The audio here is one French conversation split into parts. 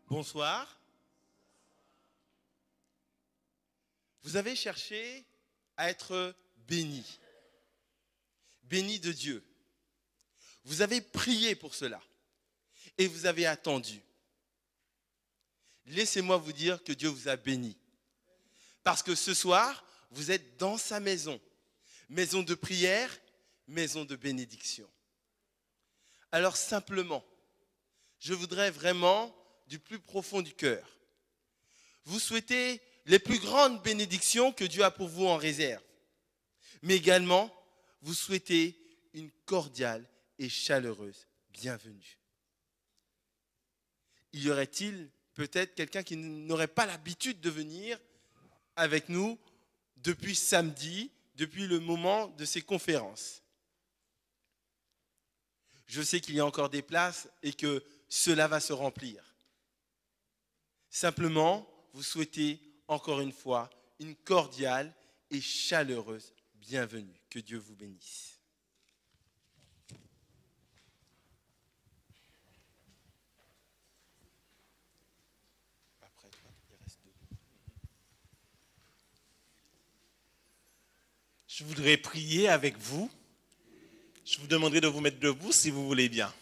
Bonsoir. Vous avez cherché à être béni, béni de Dieu. Vous avez prié pour cela et vous avez attendu. Laissez-moi vous dire que Dieu vous a béni. Parce que ce soir, vous êtes dans sa maison, maison de prière, maison de bénédiction. Alors simplement, je voudrais vraiment, du plus profond du cœur, vous souhaiter les plus grandes bénédictions que Dieu a pour vous en réserve. Mais également, vous souhaiter une cordiale et chaleureuse bienvenue. Y aurait-il peut-être quelqu'un qui n'aurait pas l'habitude de venir avec nous depuis samedi, depuis le moment de ces conférences? Je sais qu'il y a encore des places et que cela va se remplir. Simplement, vous souhaitez encore une fois une cordiale et chaleureuse bienvenue. Que Dieu vous bénisse. Je voudrais prier avec vous. Je vous demanderai de vous mettre debout si vous voulez bien.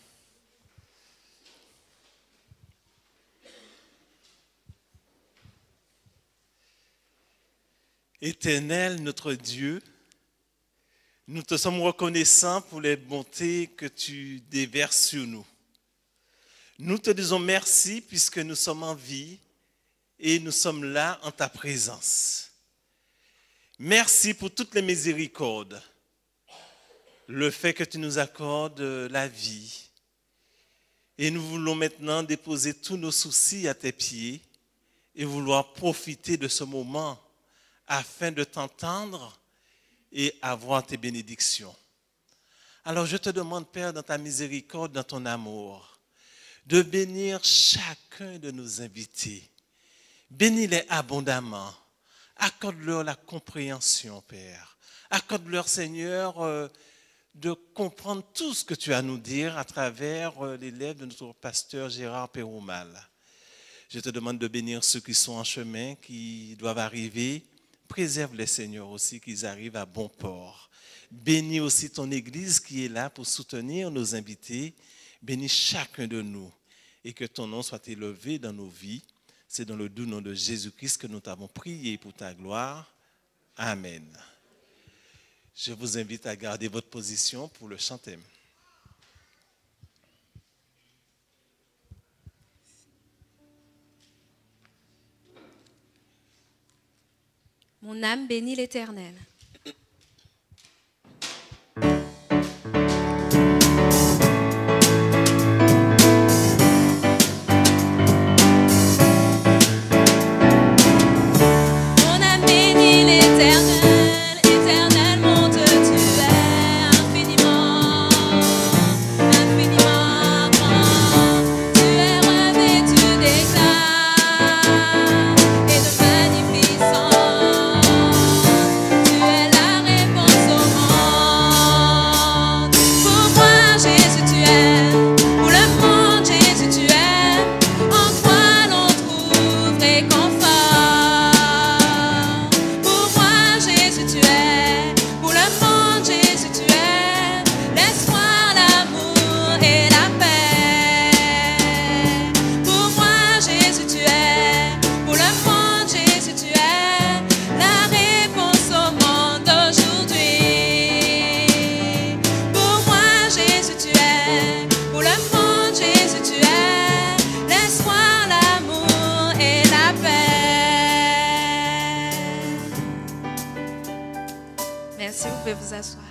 Éternel, notre Dieu, nous te sommes reconnaissants pour les bontés que tu déverses sur nous. Nous te disons merci puisque nous sommes en vie et nous sommes là en ta présence. Merci pour toutes les miséricordes, le fait que tu nous accordes la vie. Et nous voulons maintenant déposer tous nos soucis à tes pieds et vouloir profiter de ce moment afin de t'entendre et avoir tes bénédictions. Alors je te demande, Père, dans ta miséricorde, dans ton amour, de bénir chacun de nos invités. Bénis-les abondamment. Accorde-leur la compréhension, Père. Accorde-leur, Seigneur, de comprendre tout ce que tu as à nous dire à travers les lèvres de notre pasteur Gérard Péroumal. Je te demande de bénir ceux qui sont en chemin, qui doivent arriver. Préserve-les, Seigneur, aussi, qu'ils arrivent à bon port. Bénis aussi ton Église qui est là pour soutenir nos invités. Bénis chacun de nous et que ton nom soit élevé dans nos vies. C'est dans le doux nom de Jésus-Christ que nous t'avons prié pour ta gloire. Amen. Je vous invite à garder votre position pour le chant thème. Mon âme bénit l'Éternel. Merci, vous pouvez vous asseoir.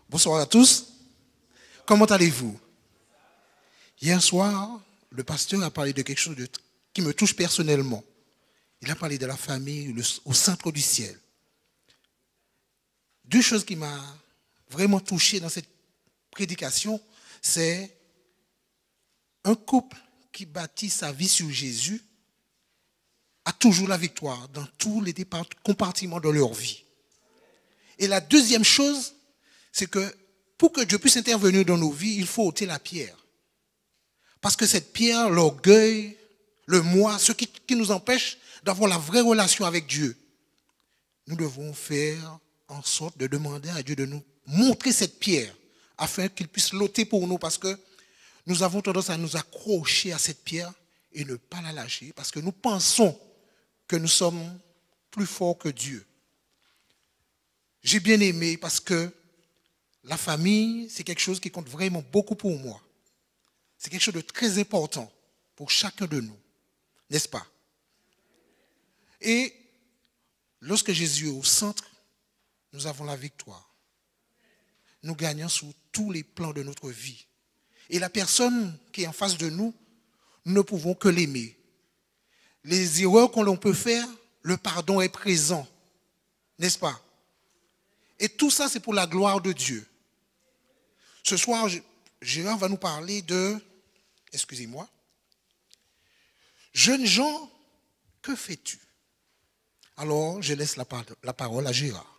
Bonsoir à tous. Comment allez-vous? Hier soir, le pasteur a parlé de quelque chose qui me touche personnellement. Il a parlé de la famille au centre du ciel. Deux choses qui m'ont vraiment touché dans cette prédication, c'est un couple qui bâtit sa vie sur Jésus a toujours la victoire dans tous les compartiments de leur vie. Et la deuxième chose, c'est que pour que Dieu puisse intervenir dans nos vies, il faut ôter la pierre. Parce que cette pierre, l'orgueil, le moi, ce qui nous empêche d'avoir la vraie relation avec Dieu, nous devons faire en sorte de demander à Dieu de nous montrer cette pierre afin qu'il puisse l'ôter pour nous, parce que nous avons tendance à nous accrocher à cette pierre et ne pas la lâcher parce que nous pensons que nous sommes plus forts que Dieu. J'ai bien aimé parce que la famille, c'est quelque chose qui compte vraiment beaucoup pour moi. C'est quelque chose de très important pour chacun de nous, n'est-ce pas? Et lorsque Jésus est au centre, nous avons la victoire. Nous gagnons sur tous les plans de notre vie. Et la personne qui est en face de nous, nous ne pouvons que l'aimer. Les erreurs que l'on peut faire, le pardon est présent, n'est-ce pas? Et tout ça, c'est pour la gloire de Dieu. Ce soir, Gérard va nous parler de, excusez-moi, jeunes gens, que fais-tu? Alors, je laisse la parole à Gérard.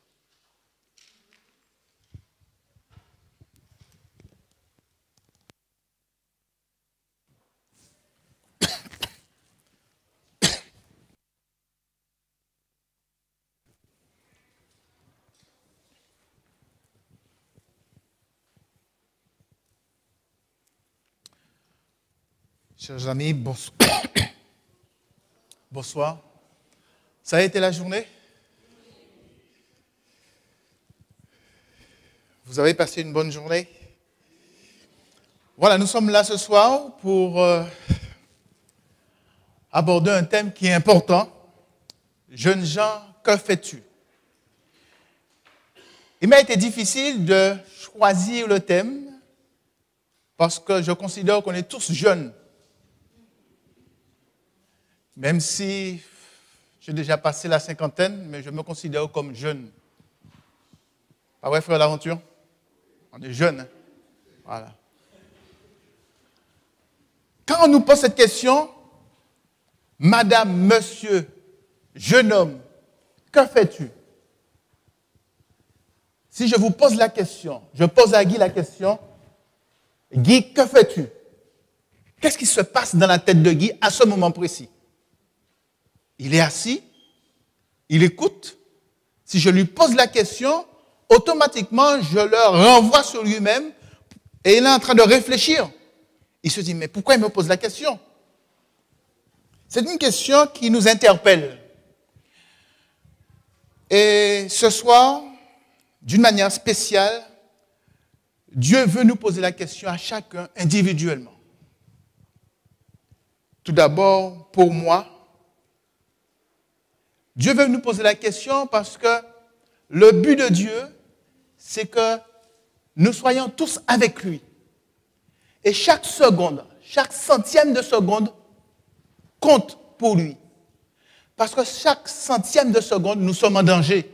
Chers amis, bonsoir. Ça a été la journée? Vous avez passé une bonne journée? Voilà, nous sommes là ce soir pour aborder un thème qui est important. Jeunes gens, que fais-tu? Il m'a été difficile de choisir le thème parce que je considère qu'on est tous jeunes. Même si j'ai déjà passé la cinquantaine, mais je me considère comme jeune. Pas vrai, frère L'Aventure? On est jeunes. Hein? Voilà. Quand on nous pose cette question, madame, monsieur, jeune homme, que fais-tu? Si je vous pose la question, je pose à Guy la question, Guy, que fais-tu? Qu'est-ce qui se passe dans la tête de Guy à ce moment précis? Il est assis, il écoute. Si je lui pose la question, automatiquement, je le renvoie sur lui-même et il est en train de réfléchir. Il se dit, mais pourquoi il me pose la question? C'est une question qui nous interpelle. Et ce soir, d'une manière spéciale, Dieu veut nous poser la question à chacun individuellement. Tout d'abord, pour moi, Dieu veut nous poser la question parce que le but de Dieu, c'est que nous soyons tous avec lui. Et chaque seconde, chaque centième de seconde compte pour lui. Parce que chaque centième de seconde, nous sommes en danger.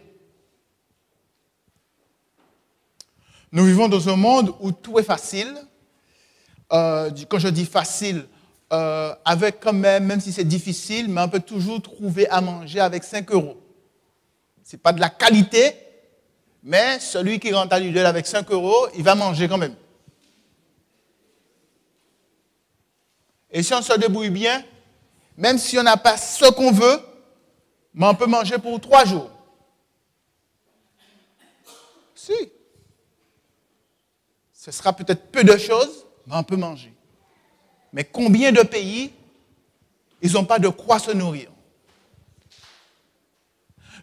Nous vivons dans un monde où tout est facile. Quand je dis facile, avec quand même si c'est difficile, mais on peut toujours trouver à manger avec 5 €. Ce n'est pas de la qualité, mais celui qui rentre à l'idée avec 5 €, il va manger quand même. Et si on se débrouille bien, même si on n'a pas ce qu'on veut, mais on peut manger pour 3 jours. Si. Ce sera peut-être peu de choses, mais on peut manger. Mais combien de pays, ils n'ont pas de quoi se nourrir?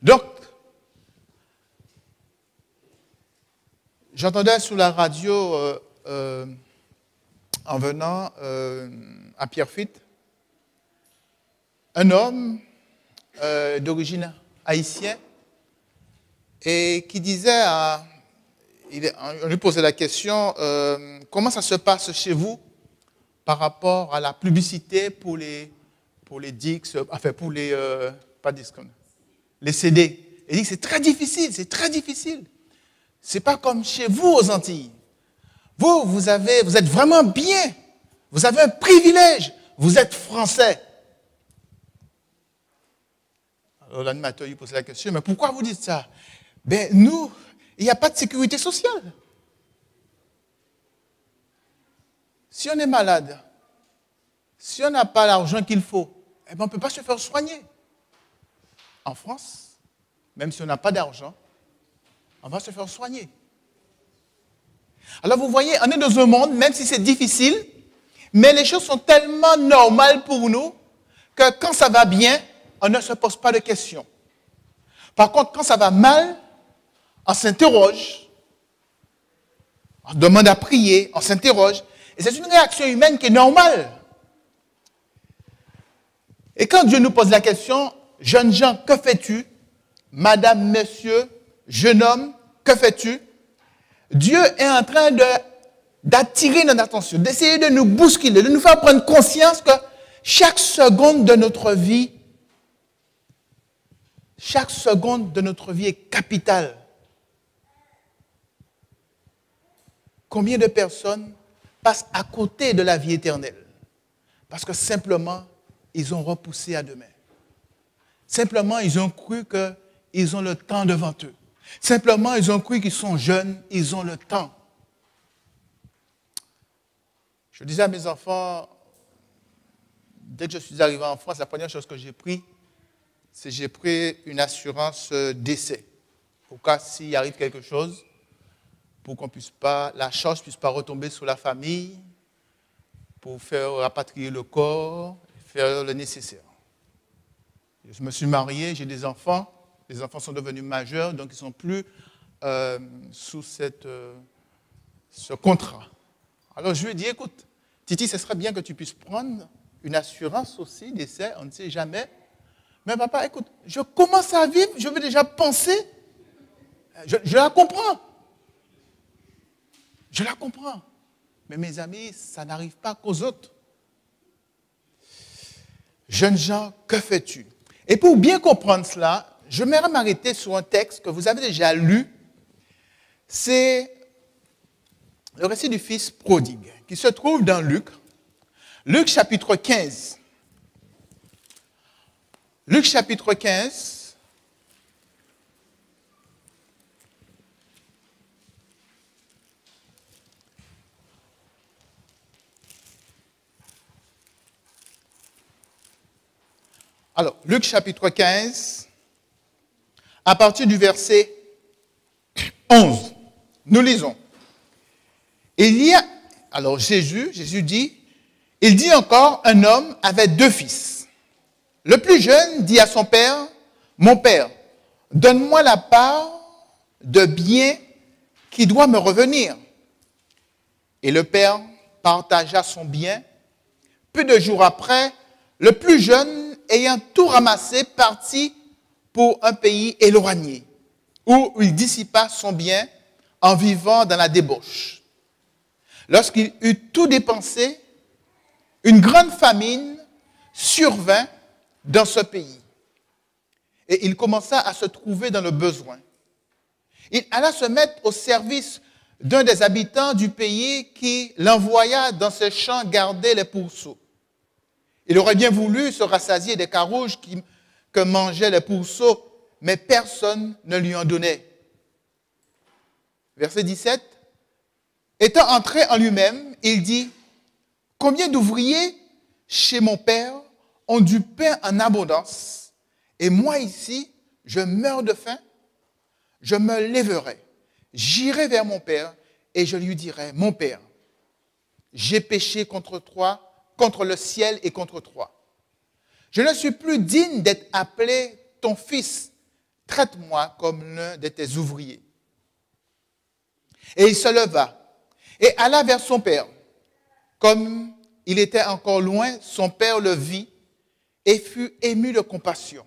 Donc, j'entendais sur la radio, en venant à Pierrefitte, un homme d'origine haïtienne et qui disait, on lui posait la question, comment ça se passe chez vous par rapport à la publicité pour les disques, enfin pour les, pas disques, les CD. Il dit que c'est très difficile, c'est très difficile. C'est pas comme chez vous aux Antilles. Vous êtes vraiment bien. Vous avez un privilège. Vous êtes français. Alors l'animateur lui pose la question, mais pourquoi vous dites ça? Ben nous, il n'y a pas de sécurité sociale. Si on est malade, si on n'a pas l'argent qu'il faut, eh bien, on ne peut pas se faire soigner. En France, même si on n'a pas d'argent, on va se faire soigner. Alors vous voyez, on est dans un monde, même si c'est difficile, mais les choses sont tellement normales pour nous que quand ça va bien, on ne se pose pas de questions. Par contre, quand ça va mal, on s'interroge, on demande à prier, on s'interroge. Et c'est une réaction humaine qui est normale. Et quand Dieu nous pose la question, jeunes gens, que fais-tu? Madame, monsieur, jeune homme, que fais-tu? Dieu est en train d'attirer notre attention, d'essayer de nous bousculer, de nous faire prendre conscience que chaque seconde de notre vie est capitale. Combien de personnes passent à côté de la vie éternelle parce que simplement, ils ont repoussé à demain. Simplement, ils ont cru qu'ils ont le temps devant eux. Simplement, ils ont cru qu'ils sont jeunes, ils ont le temps. Je disais à mes enfants, dès que je suis arrivé en France, la première chose que j'ai pris, c'est que j'ai pris une assurance décès. Au cas s'il arrive quelque chose, pour qu'on puisse pas, la charge ne puisse pas retomber sur la famille, pour faire rapatrier le corps, faire le nécessaire. Je me suis marié, j'ai des enfants. Les enfants sont devenus majeurs, donc ils ne sont plus sous ce contrat. Alors je lui ai dit, écoute, Titi, ce serait bien que tu puisses prendre une assurance aussi d'essai, on ne sait jamais. Mais papa, écoute, je commence à vivre, je veux déjà penser. Je la comprends. Je la comprends. Mais mes amis, ça n'arrive pas qu'aux autres. Jeunes gens, que fais-tu? Et pour bien comprendre cela, je vais m'arrêter sur un texte que vous avez déjà lu. C'est le récit du fils prodigue, qui se trouve dans Luc. Luc chapitre 15. Luc chapitre 15. Alors, Luc chapitre 15, à partir du verset 11, nous lisons. Alors Jésus dit, il dit encore, un homme avait 2 fils. Le plus jeune dit à son père, mon père, donne-moi la part de bien qui doit me revenir. Et le père partagea son bien. Peu de jours après, le plus jeune, ayant tout ramassé, partit pour un pays éloigné, où il dissipa son bien en vivant dans la débauche. Lorsqu'il eut tout dépensé, une grande famine survint dans ce pays. Et il commença à se trouver dans le besoin. Il alla se mettre au service d'un des habitants du pays qui l'envoya dans ses champs garder les pourceaux. Il aurait bien voulu se rassasier des carouges que mangeaient les pourceaux, mais personne ne lui en donnait. Verset 17. Étant entré en lui-même, il dit, « Combien d'ouvriers chez mon père ont du pain en abondance, et moi ici, je meurs de faim? Je me lèverai, j'irai vers mon père, et je lui dirai, « Mon père, j'ai péché contre toi, contre le ciel et contre toi. Je ne suis plus digne d'être appelé ton fils. Traite-moi comme l'un de tes ouvriers. » Et il se leva et alla vers son père. Comme il était encore loin, son père le vit et fut ému de compassion.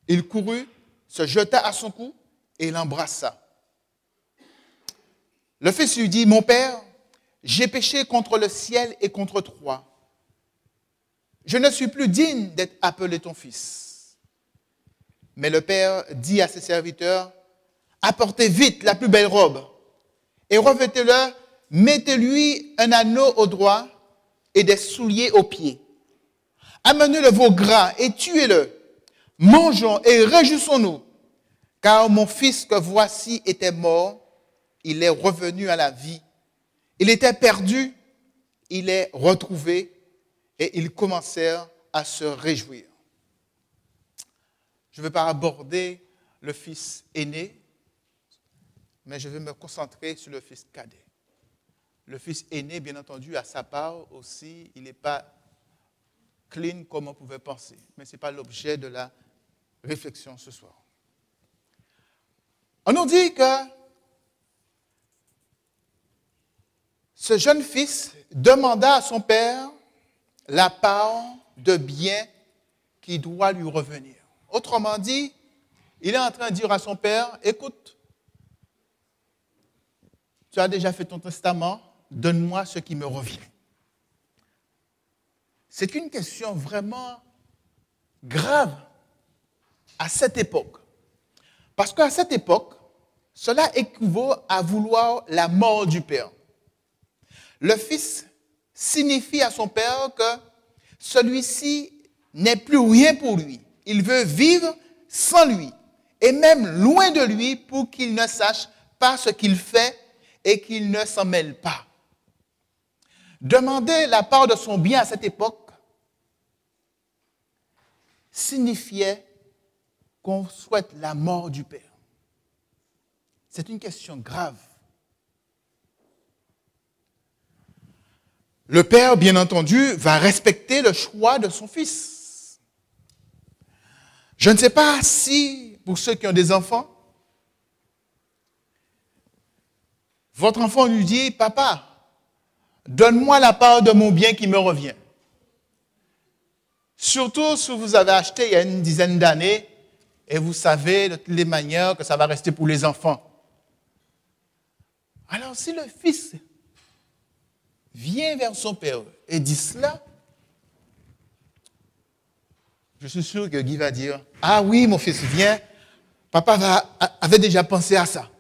Il courut, se jeta à son cou et l'embrassa. Le fils lui dit, « Mon père, j'ai péché contre le ciel et contre toi. Je ne suis plus digne d'être appelé ton fils. » Mais le père dit à ses serviteurs, « Apportez vite la plus belle robe et revêtez-le, mettez-lui un anneau au doigt et des souliers aux pieds. Amenez le veau gras et tuez-le. Mangeons et réjouissons-nous, car mon fils que voici était mort, il est revenu à la vie. Il était perdu, il est retrouvé et ils commencèrent à se réjouir. Je ne vais pas aborder le fils aîné, mais je vais me concentrer sur le fils cadet. Le fils aîné, bien entendu, à sa part aussi, il n'est pas clean comme on pouvait penser, mais ce n'est pas l'objet de la réflexion ce soir. On nous dit que ce jeune fils demanda à son père la part de bien qui doit lui revenir. Autrement dit, il est en train de dire à son père, écoute, tu as déjà fait ton testament, donne-moi ce qui me revient. C'est une question vraiment grave à cette époque. Parce qu'à cette époque, cela équivaut à vouloir la mort du père. Le fils signifie à son père que celui-ci n'est plus rien pour lui. Il veut vivre sans lui et même loin de lui pour qu'il ne sache pas ce qu'il fait et qu'il ne s'en mêle pas. Demander la part de son bien à cette époque signifiait qu'on souhaite la mort du père. C'est une question grave. Le père, bien entendu, va respecter le choix de son fils. Je ne sais pas si, pour ceux qui ont des enfants, votre enfant lui dit, « Papa, donne-moi la part de mon bien qui me revient. » Surtout si vous avez acheté il y a une dizaine d'années et vous savez de toutes les manières que ça va rester pour les enfants. Alors si le fils vient vers son père et dit cela, je suis sûr que Guy va dire, « Ah oui, mon fils, viens, papa avait déjà pensé à ça.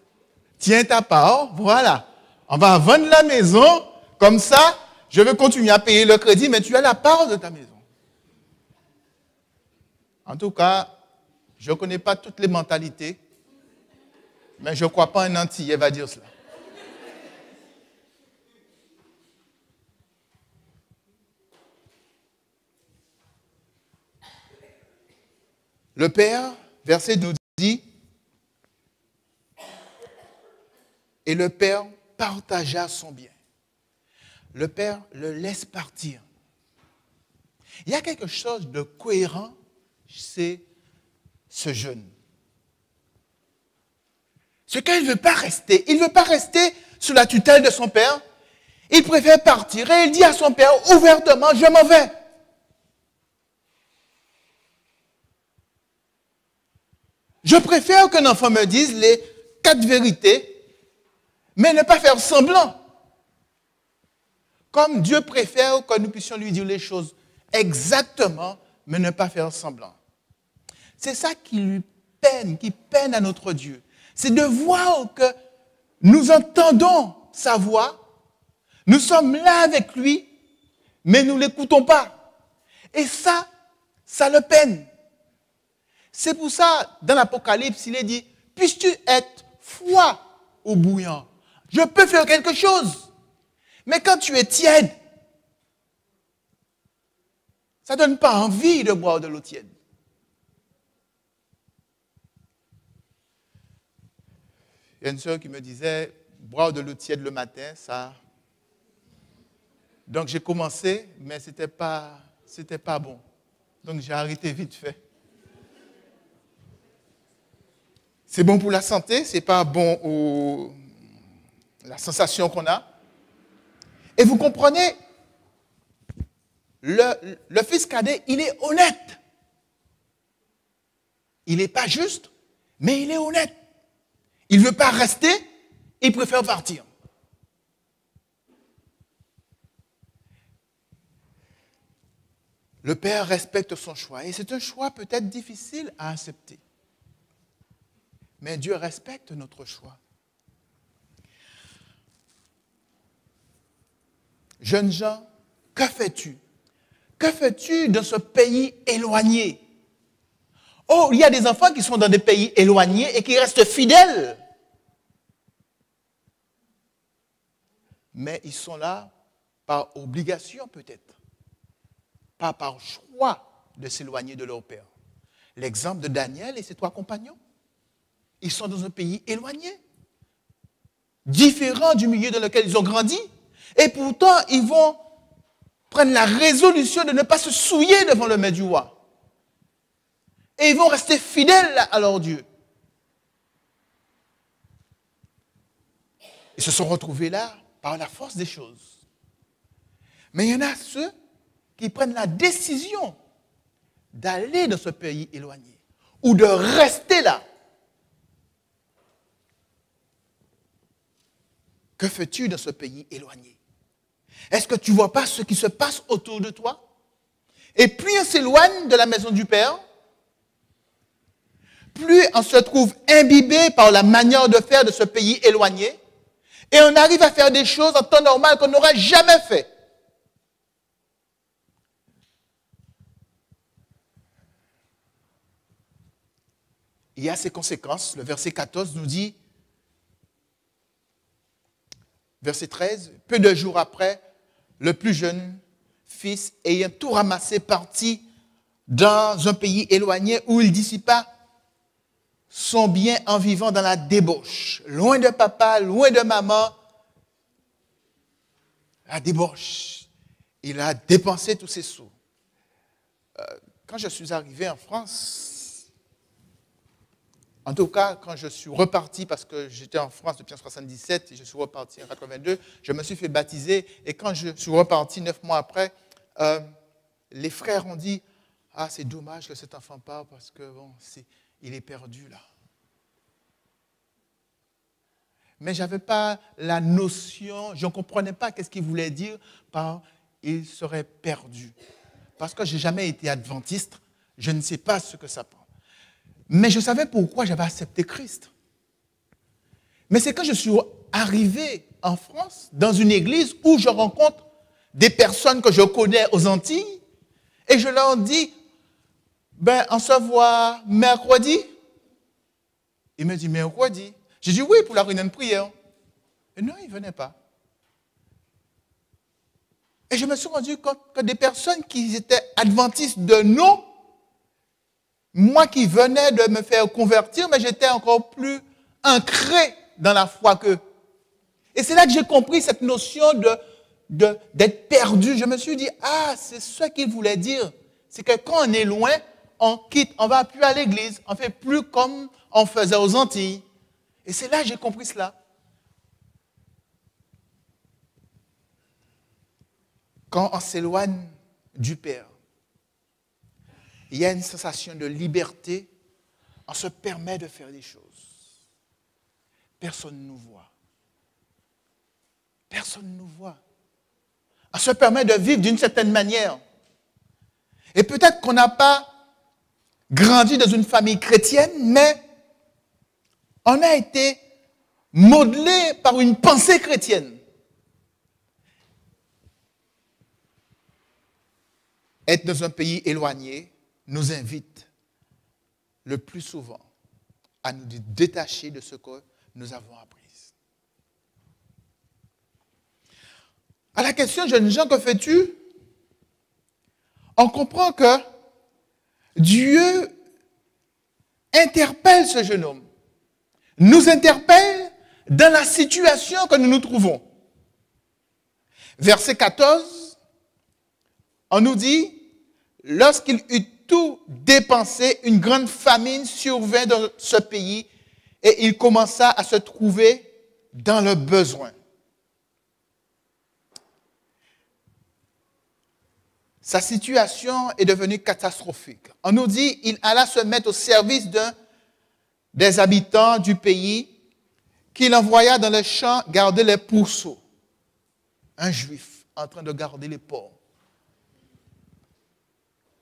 Tiens ta part, voilà, on va vendre la maison, comme ça, je vais continuer à payer le crédit, mais tu as la part de ta maison. » En tout cas, je ne connais pas toutes les mentalités, mais je ne crois pas un Antillais va dire cela. Le Père, verset nous dit, et le Père partagea son bien. Le Père le laisse partir. Il y a quelque chose de cohérent chez ce jeune. Ce qu'il ne veut pas rester. Il ne veut pas rester sous la tutelle de son père. Il préfère partir et il dit à son père ouvertement, je m'en vais. Je préfère qu'un enfant me dise les 4 vérités, mais ne pas faire semblant. Comme Dieu préfère que nous puissions lui dire les choses exactement, mais ne pas faire semblant. C'est ça qui peine à notre Dieu. C'est de voir que nous entendons sa voix, nous sommes là avec lui, mais nous ne l'écoutons pas. Et ça le peine. C'est pour ça, dans l'Apocalypse, il est dit, puisses-tu être froid ou bouillant? Je peux faire quelque chose. Mais quand tu es tiède, ça ne donne pas envie de boire de l'eau tiède. Il y a une sœur qui me disait, boire de l'eau tiède le matin, ça... Donc j'ai commencé, mais ce n'était pas bon. Donc j'ai arrêté vite fait. C'est bon pour la santé, ce n'est pas bon pour la sensation qu'on a. Et vous comprenez, le fils cadet, il est honnête. Il n'est pas juste, mais il est honnête. Il ne veut pas rester, il préfère partir. Le père respecte son choix. Et c'est un choix peut-être difficile à accepter. Mais Dieu respecte notre choix. Jeunes gens, que fais-tu? Que fais-tu dans ce pays éloigné? Oh, il y a des enfants qui sont dans des pays éloignés et qui restent fidèles. Mais ils sont là par obligation peut-être, pas par choix de s'éloigner de leur père. L'exemple de Daniel et ses 3 compagnons. Ils sont dans un pays éloigné, différent du milieu dans lequel ils ont grandi, et pourtant ils vont prendre la résolution de ne pas se souiller devant le maître du roi. Et ils vont rester fidèles à leur Dieu. Ils se sont retrouvés là par la force des choses. Mais il y en a ceux qui prennent la décision d'aller dans ce pays éloigné ou de rester là. Que fais-tu dans ce pays éloigné? Est-ce que tu ne vois pas ce qui se passe autour de toi? Et plus on s'éloigne de la maison du Père, plus on se trouve imbibé par la manière de faire de ce pays éloigné, et on arrive à faire des choses en temps normal qu'on n'aurait jamais fait. Il y a ses conséquences. Le verset 14 nous dit, verset 13, « Peu de jours après, le plus jeune fils, ayant tout ramassé, partit dans un pays éloigné où il dissipa son bien en vivant dans la débauche. Loin de papa, loin de maman, la débauche. Il a dépensé tous ses sous. » Quand je suis arrivé en France, en tout cas, quand je suis reparti, parce que j'étais en France depuis 1977 et je suis reparti en 1982, je me suis fait baptiser. Et quand je suis reparti 9 mois après, les frères ont dit, « Ah, c'est dommage que cet enfant parte parce que, bon, il est perdu là. » Mais je n'avais pas la notion, je ne comprenais pas qu'est-ce qu'il voulait dire par « il serait perdu ». Parce que je n'ai jamais été adventiste, je ne sais pas ce que ça prend. Mais je savais pourquoi j'avais accepté Christ. Mais c'est quand je suis arrivé en France, dans une église où je rencontre des personnes que je connais aux Antilles, et je leur dis, ben, on se voit mercredi. Il me dit, mercredi. J'ai dit, oui, pour la réunion de prière. Et non, il ne venait pas. Et je me suis rendu compte que des personnes qui étaient adventistes de nom, moi qui venais de me faire convertir, mais j'étais encore plus ancré dans la foi qu'eux. Et c'est là que j'ai compris cette notion d'être perdu. Je me suis dit, ah, c'est ce qu'il voulait dire. C'est que quand on est loin, on quitte, on ne va plus à l'église, on ne fait plus comme on faisait aux Antilles. Et c'est là que j'ai compris cela. Quand on s'éloigne du Père, il y a une sensation de liberté, on se permet de faire des choses. Personne ne nous voit. Personne ne nous voit. On se permet de vivre d'une certaine manière. Et peut-être qu'on n'a pas grandi dans une famille chrétienne, mais on a été modelé par une pensée chrétienne. Être dans un pays éloigné nous invite le plus souvent à nous détacher de ce que nous avons appris. À la question, jeunes gens, que fais-tu? On comprend que Dieu interpelle ce jeune homme, nous interpelle dans la situation que nous nous trouvons. Verset 14, on nous dit, lorsqu'il eut tout dépensé, une grande famine survint dans ce pays et il commença à se trouver dans le besoin. Sa situation est devenue catastrophique. On nous dit qu'il alla se mettre au service des habitants du pays qu'il envoya dans les champs garder les pourceaux. Un juif en train de garder les porcs.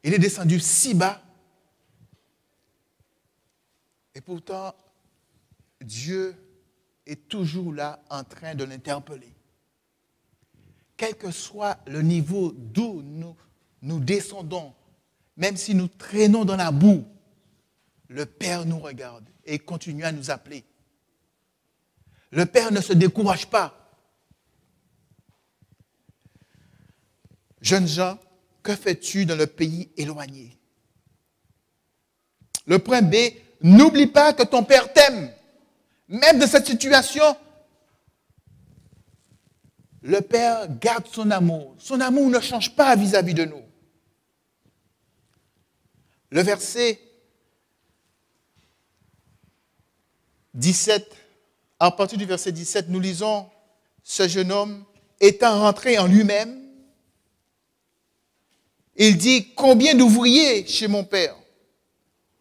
Il est descendu si bas. Et pourtant, Dieu est toujours là en train de l'interpeller. Quel que soit le niveau d'où nous descendons, même si nous traînons dans la boue, le Père nous regarde et continue à nous appeler. Le Père ne se décourage pas. Jeunes gens, que fais-tu dans le pays éloigné? Le point B, n'oublie pas que ton Père t'aime. Même dans cette situation, le Père garde son amour. Son amour ne change pas vis-à-vis de nous. Le verset 17, à partir du verset 17, nous lisons, ce jeune homme étant rentré en lui-même, il dit, combien d'ouvriers chez mon père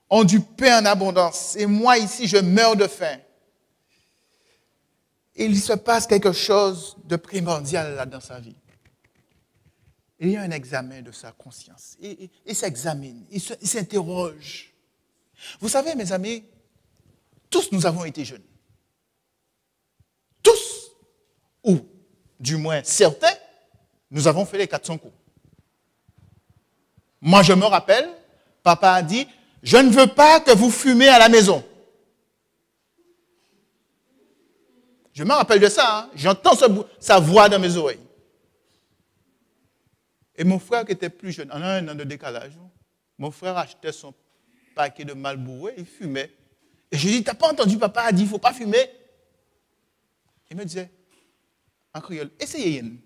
ont du pain en abondance, et moi ici je meurs de faim. Il se passe quelque chose de primordial là dans sa vie. Il y a un examen de sa conscience. Il s'examine, il s'interroge. Vous savez, mes amis, tous nous avons été jeunes. Tous, ou du moins certains, nous avons fait les 400 coups. Moi, je me rappelle, papa a dit, je ne veux pas que vous fumez à la maison. Je me rappelle de ça, hein? J'entends sa voix dans mes oreilles. Et mon frère qui était plus jeune, on a un an de décalage, mon frère achetait son paquet de Marlboro, il fumait. Et je lui dis, t'as pas entendu, papa a dit, il ne faut pas fumer. Il me disait, en créole, essayez une.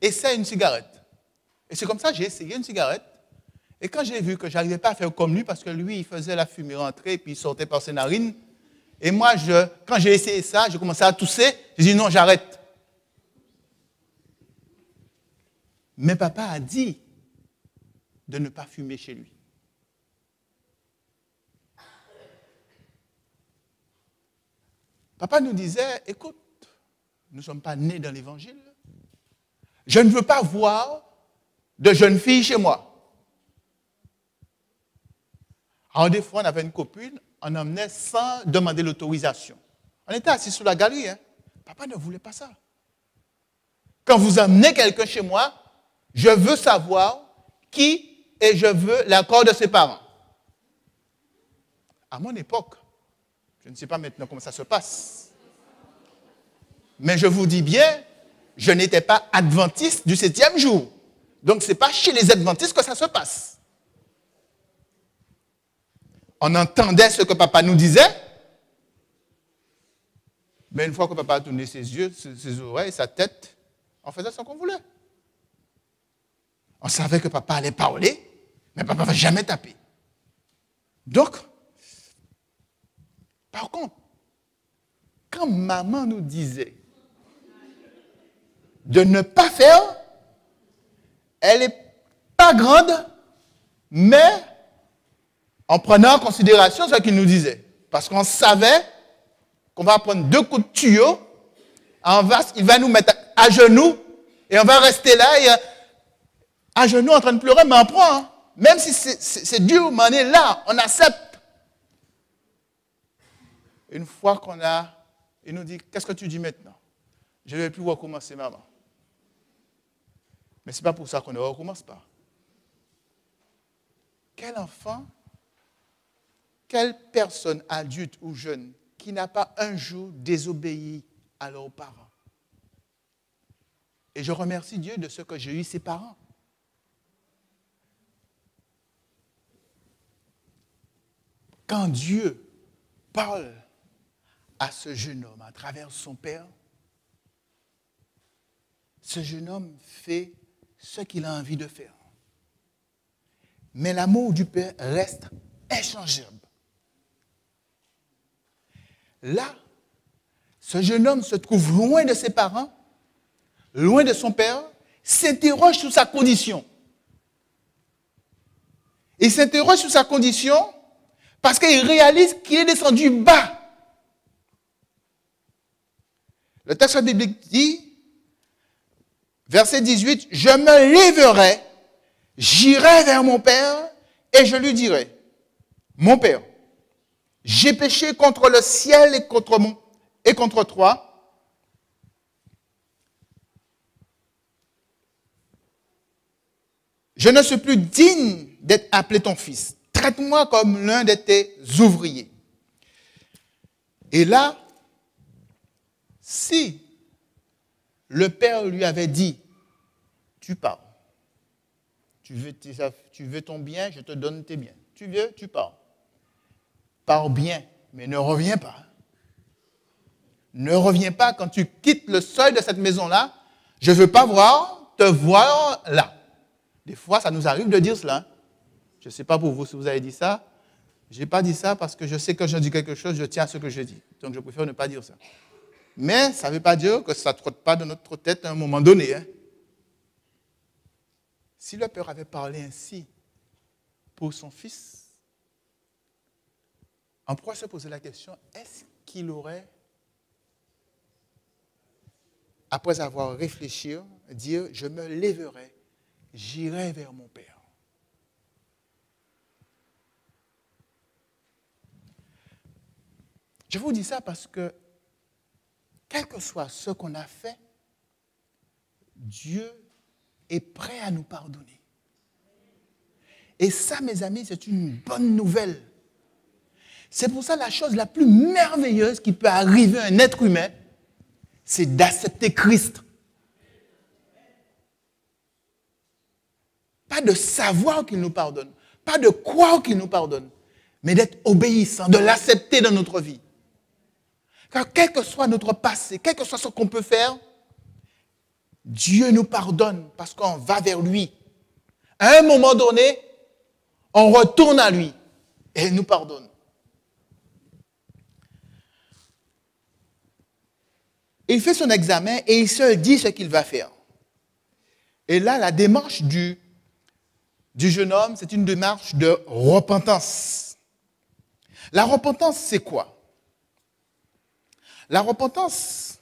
Essaye une cigarette. Et c'est comme ça que j'ai essayé une cigarette. Et quand j'ai vu que je n'arrivais pas à faire comme lui, parce que lui, il faisait la fumée rentrer, et puis il sortait par ses narines. Et moi, quand j'ai essayé ça, j'ai commencé à tousser. J'ai dit, non, j'arrête. Mais papa a dit de ne pas fumer chez lui. Papa nous disait, écoute, nous ne sommes pas nés dans l'évangile. Je ne veux pas voir de jeunes filles chez moi. Alors des fois, on avait une copine, on emmenait sans demander l'autorisation. On était assis sur la galerie. Hein. Papa ne voulait pas ça. Quand vous emmenez quelqu'un chez moi, je veux savoir qui et je veux l'accord de ses parents. À mon époque, je ne sais pas maintenant comment ça se passe. Mais je vous dis bien, je n'étais pas adventiste du 7e jour. Donc, ce n'est pas chez les adventistes que ça se passe. On entendait ce que papa nous disait, mais une fois que papa a tourné ses yeux, ses oreilles, sa tête, on faisait ce qu'on voulait. On savait que papa allait parler, mais papa ne va jamais taper. Donc, par contre, quand maman nous disait de ne pas faire, elle n'est pas grande, mais en prenant en considération ce qu'il nous disait. Parce qu'on savait qu'on va prendre 2 coups de tuyau, il va nous mettre à genoux, et on va rester là, et à genoux en train de pleurer, mais on prend. Hein. Même si c'est dur, mais on est là, on accepte. Une fois il nous dit, qu'est-ce que tu dis maintenant? Je ne vais plus recommencer, maman. Mais ce n'est pas pour ça qu'on ne recommence pas. Quel enfant, quelle personne, adulte ou jeune, qui n'a pas un jour désobéi à leurs parents? Et je remercie Dieu de ce que j'ai eu ses parents. Quand Dieu parle à ce jeune homme à travers son père, ce jeune homme fait ce qu'il a envie de faire. Mais l'amour du père reste inchangeable. Là, ce jeune homme se trouve loin de ses parents, loin de son père, s'interroge sur sa condition. Il s'interroge sur sa condition parce qu'il réalise qu'il est descendu bas. Le texte biblique dit, verset 18, « Je me lèverai, j'irai vers mon père et je lui dirai, mon père, j'ai péché contre le ciel et contre toi. Je ne suis plus digne d'être appelé ton fils. Traite-moi comme l'un de tes ouvriers. » Et là, si le père lui avait dit, tu pars, Tu veux ton bien, je te donne tes biens. Tu veux, tu pars. Pars bien, mais ne reviens pas. Ne reviens pas quand tu quittes le seuil de cette maison-là. Je ne veux pas te voir là. Des fois, ça nous arrive de dire cela. Je ne sais pas pour vous si vous avez dit ça. Je n'ai pas dit ça parce que je sais que quand je dis quelque chose, je tiens à ce que je dis. Donc, je préfère ne pas dire ça. Mais ça ne veut pas dire que ça ne trotte pas dans notre tête à un moment donné. Hein. Si le Père avait parlé ainsi pour son Fils, on pourrait se poser la question, est-ce qu'il aurait, après avoir réfléchi, dire, je me lèverai, j'irai vers mon Père. Je vous dis ça parce que, quel que soit ce qu'on a fait, Dieu est prêt à nous pardonner. Et ça, mes amis, c'est une bonne nouvelle. C'est pour ça la chose la plus merveilleuse qui peut arriver à un être humain, c'est d'accepter Christ. Pas de savoir qu'il nous pardonne, pas de croire qu'il nous pardonne, mais d'être obéissant, de l'accepter dans notre vie. Car quel que soit notre passé, quel que soit ce qu'on peut faire, Dieu nous pardonne parce qu'on va vers lui. À un moment donné, on retourne à lui et il nous pardonne. Il fait son examen et il se dit ce qu'il va faire. Et là, la démarche du jeune homme, c'est une démarche de repentance. La repentance, c'est quoi? La repentance,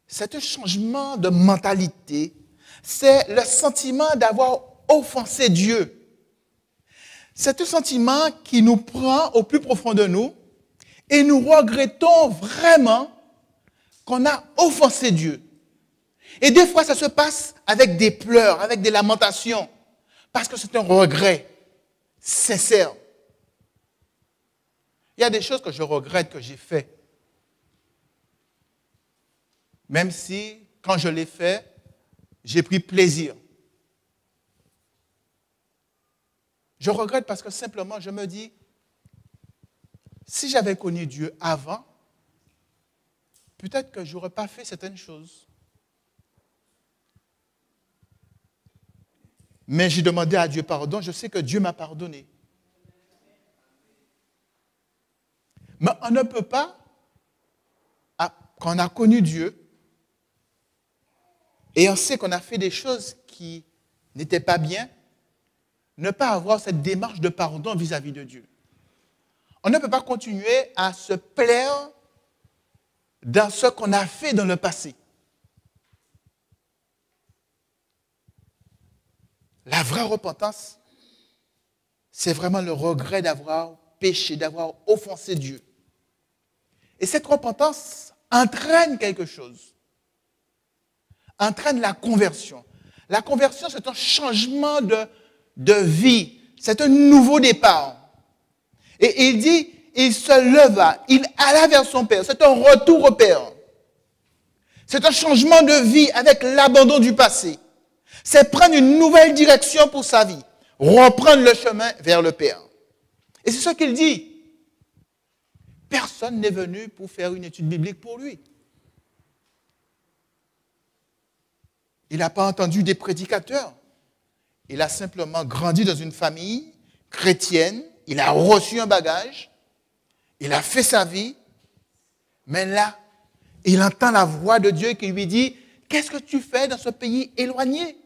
c'est un changement de mentalité. C'est le sentiment d'avoir offensé Dieu. C'est un sentiment qui nous prend au plus profond de nous et nous regrettons vraiment qu'on a offensé Dieu. Et des fois, ça se passe avec des pleurs, avec des lamentations, parce que c'est un regret sincère. Il y a des choses que je regrette que j'ai fait. Même si, quand je l'ai fait, j'ai pris plaisir. Je regrette parce que simplement, je me dis, si j'avais connu Dieu avant, peut-être que je n'aurais pas fait certaines choses. Mais j'ai demandé à Dieu pardon, je sais que Dieu m'a pardonné. Mais on ne peut pas, quand on a connu Dieu, et on sait qu'on a fait des choses qui n'étaient pas bien, ne pas avoir cette démarche de pardon vis-à-vis de Dieu. On ne peut pas continuer à se plaire dans ce qu'on a fait dans le passé. La vraie repentance, c'est vraiment le regret d'avoir péché, d'avoir offensé Dieu. Et cette repentance entraîne quelque chose. Entraîne la conversion. La conversion, c'est un changement de vie. C'est un nouveau départ. Et il dit, il se leva, il alla vers son Père. C'est un retour au Père. C'est un changement de vie avec l'abandon du passé. C'est prendre une nouvelle direction pour sa vie. Reprendre le chemin vers le Père. Et c'est ce qu'il dit. Personne n'est venu pour faire une étude biblique pour lui. Il n'a pas entendu des prédicateurs. Il a simplement grandi dans une famille chrétienne. Il a reçu un bagage. Il a fait sa vie. Mais là, il entend la voix de Dieu qui lui dit, « Qu'est-ce que tu fais dans ce pays éloigné ?»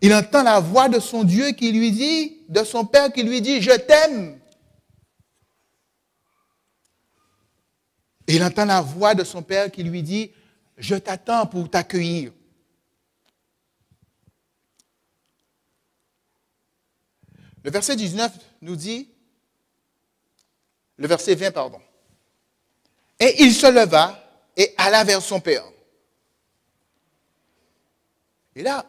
Il entend la voix de son Dieu qui lui dit, de son Père qui lui dit, « Je t'aime. » Il entend la voix de son Père qui lui dit, « Je t'attends pour t'accueillir. » Le verset 19 nous dit, le verset 20, pardon. « Et il se leva et alla vers son Père. » Et là,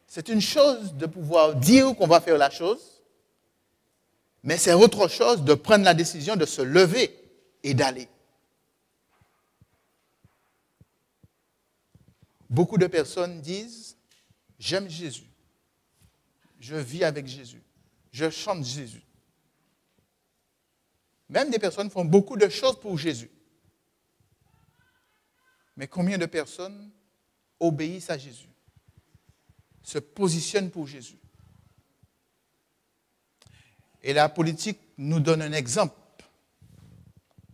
c'est une chose de pouvoir dire qu'on va faire la chose, mais c'est autre chose de prendre la décision de se lever et d'aller. beaucoup de personnes disent, j'aime Jésus, je vis avec Jésus, je chante Jésus. Même des personnes font beaucoup de choses pour Jésus. Mais combien de personnes obéissent à Jésus, se positionnent pour Jésus? Et la politique nous donne un exemple.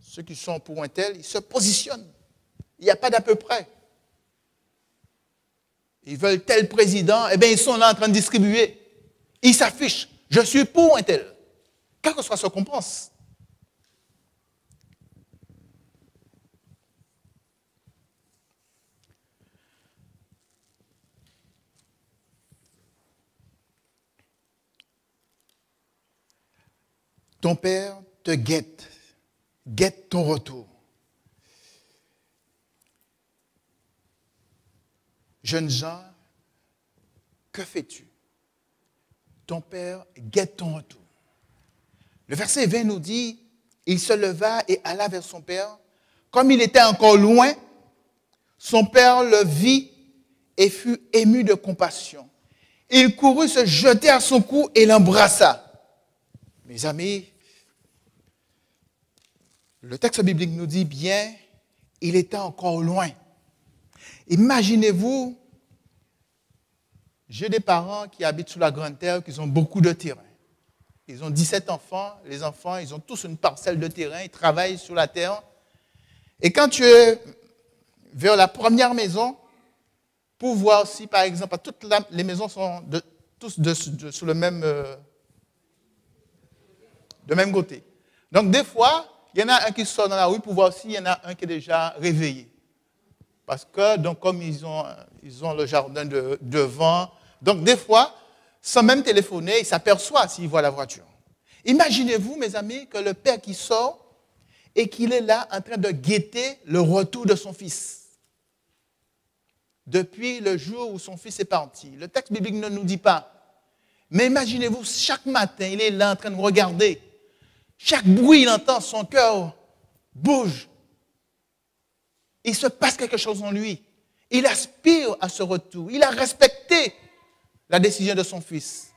Ceux qui sont pour un tel, ils se positionnent. Il n'y a pas d'à peu près. Ils veulent tel président, eh bien ils sont là en train de distribuer. Ils s'affichent. Je suis pour un tel. Quel que soit ce qu'on pense. Ton père te guette ton retour. Jeunes gens, que fais-tu? Ton père guette ton retour. Le verset 20 nous dit, il se leva et alla vers son père. Comme il était encore loin, son père le vit et fut ému de compassion. Il courut se jeter à son cou et l'embrassa. Mes amis, le texte biblique nous dit bien, il était encore loin. Imaginez-vous, j'ai des parents qui habitent sur la Grande Terre, qui ont beaucoup de terrain. Ils ont 17 enfants. Les enfants, ils ont tous une parcelle de terrain. Ils travaillent sur la terre. Et quand tu es vers la première maison, pour voir si, par exemple, toutes les maisons sont tous sur le même, de même côté. Donc, des fois, il y en a un qui sort dans la rue pour voir s'il y en a un qui est déjà réveillé. Parce que, donc, comme ils ont le jardin devant, donc des fois, sans même téléphoner, il s'aperçoit s'il voit la voiture. Imaginez-vous, mes amis, que le père qui sort et qu'il est là en train de guetter le retour de son fils. Depuis le jour où son fils est parti. Le texte biblique ne nous dit pas. Mais imaginez-vous, chaque matin, il est là en train de regarder. Chaque bruit, il entend, son cœur bouge. Il se passe quelque chose en lui. Il aspire à ce retour. Il a respecté la décision de son fils.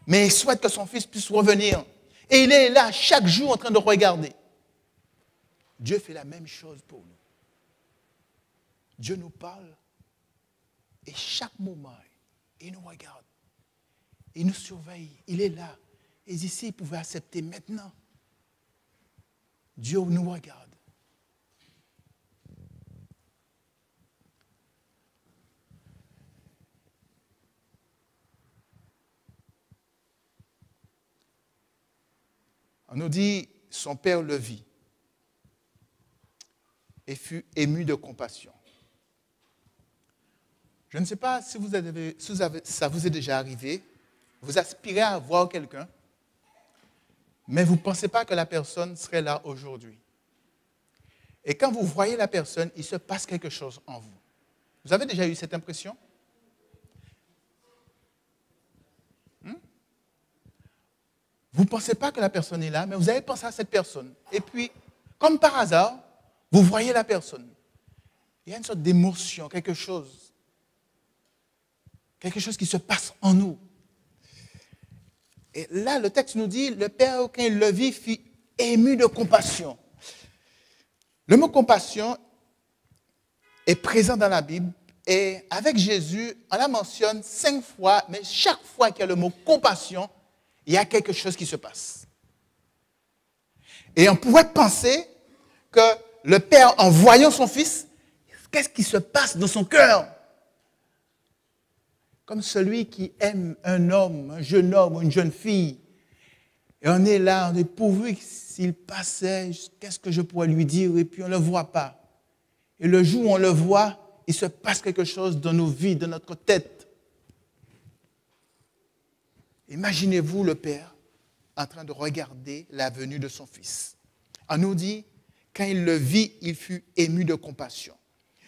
Mais il souhaite que son fils puisse revenir. Et il est là chaque jour en train de regarder. Dieu fait la même chose pour nous. Dieu nous parle et chaque moment, il nous regarde. Il nous surveille. Il est là. Et ici, il pouvait accepter maintenant. Dieu nous regarde. On nous dit, son père le vit et fut ému de compassion. Je ne sais pas si ça vous est déjà arrivé, vous aspirez à voir quelqu'un, mais vous ne pensez pas que la personne serait là aujourd'hui. Et quand vous voyez la personne, il se passe quelque chose en vous. Vous avez déjà eu cette impression? Vous ne pensez pas que la personne est là, mais vous avez pensé à cette personne. Et puis, comme par hasard, vous voyez la personne. Il y a une sorte d'émotion, quelque chose qui se passe en nous. Et là, le texte nous dit, le père, quand il le vit, fut ému de compassion. Le mot compassion est présent dans la Bible. Et avec Jésus, on la mentionne 5 fois, mais chaque fois qu'il y a le mot compassion, il y a quelque chose qui se passe. Et on pourrait penser que le père, en voyant son fils, qu'est-ce qui se passe dans son cœur? Comme celui qui aime un homme, un jeune homme ou une jeune fille. Et on est là, on est pourvu que s'il passait, qu'est-ce que je pourrais lui dire? Et puis on ne le voit pas. Et le jour où on le voit, il se passe quelque chose dans nos vies, dans notre tête. Imaginez-vous le père en train de regarder la venue de son fils. On nous dit, quand il le vit, il fut ému de compassion.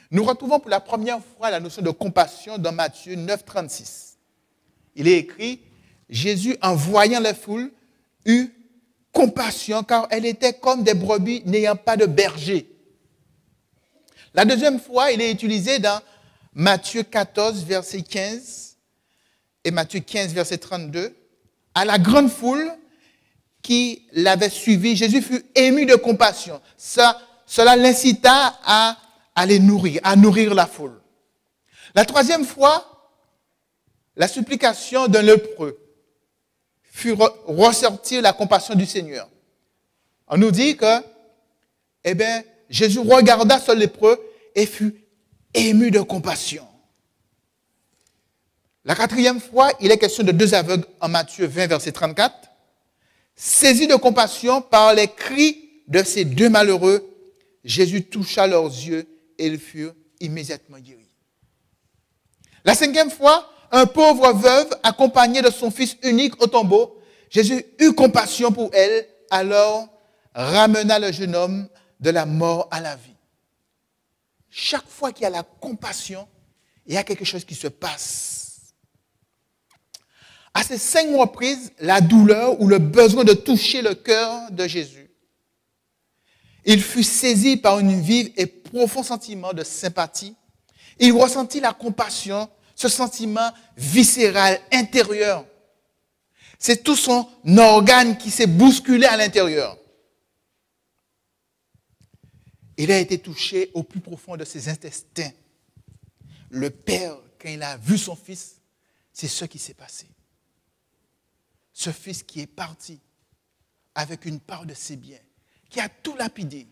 Nous retrouvons pour la première fois la notion de compassion dans Matthieu 9, 36. Il est écrit, Jésus, en voyant la foule, eut compassion car elle était comme des brebis n'ayant pas de berger. La deuxième fois, il est utilisé dans Matthieu 14, verset 15 et Matthieu 15, verset 32. À la grande foule qui l'avait suivi, Jésus fut ému de compassion. Cela l'incita à les nourrir, à nourrir la foule. La troisième fois, la supplication d'un lépreux fut ressortir la compassion du Seigneur. On nous dit que, Jésus regarda ce lépreux et fut ému de compassion. La quatrième fois, il est question de 2 aveugles en Matthieu 20, verset 34. Saisi de compassion par les cris de ces 2 malheureux, Jésus toucha leurs yeux et ils furent immédiatement guéris. La 5e fois, un pauvre veuve accompagné de son fils unique au tombeau, Jésus eut compassion pour elle, alors ramena le jeune homme de la mort à la vie. Chaque fois qu'il y a la compassion, il y a quelque chose qui se passe. À ces 5 reprises, la douleur ou le besoin de toucher le cœur de Jésus, il fut saisi par une vive et profond sentiment de sympathie. Il ressentit la compassion, ce sentiment viscéral, intérieur. C'est tout son organe qui s'est bousculé à l'intérieur. Il a été touché au plus profond de ses intestins. Le Père, quand il a vu son fils, c'est ce qui s'est passé. Ce fils qui est parti avec une part de ses biens, qui a tout lapidé,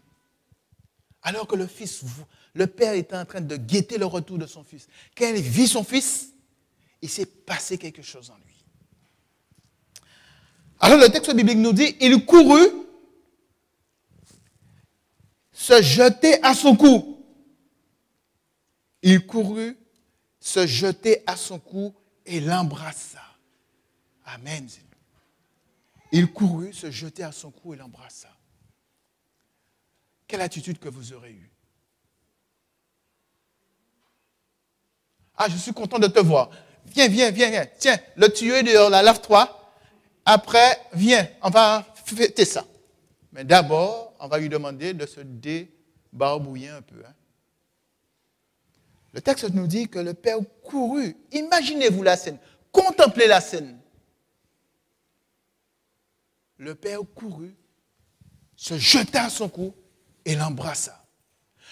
alors que le Père était en train de guetter le retour de son fils. Quand il vit son fils, il s'est passé quelque chose en lui. Alors le texte biblique nous dit, il courut se jeter à son cou. Il courut se jeter à son cou et l'embrassa. Amen. Il courut se jeter à son cou et l'embrassa. Quelle attitude que vous aurez eue? Ah, je suis content de te voir. Viens. Tiens, le tuyau est dehors là, lave-toi. Après, viens, on va fêter ça. Mais d'abord, on va lui demander de se débarbouiller un peu. Le texte nous dit que le Père courut. Imaginez-vous la scène. Contemplez la scène. Le Père courut, se jeta à son cou et l'embrassa.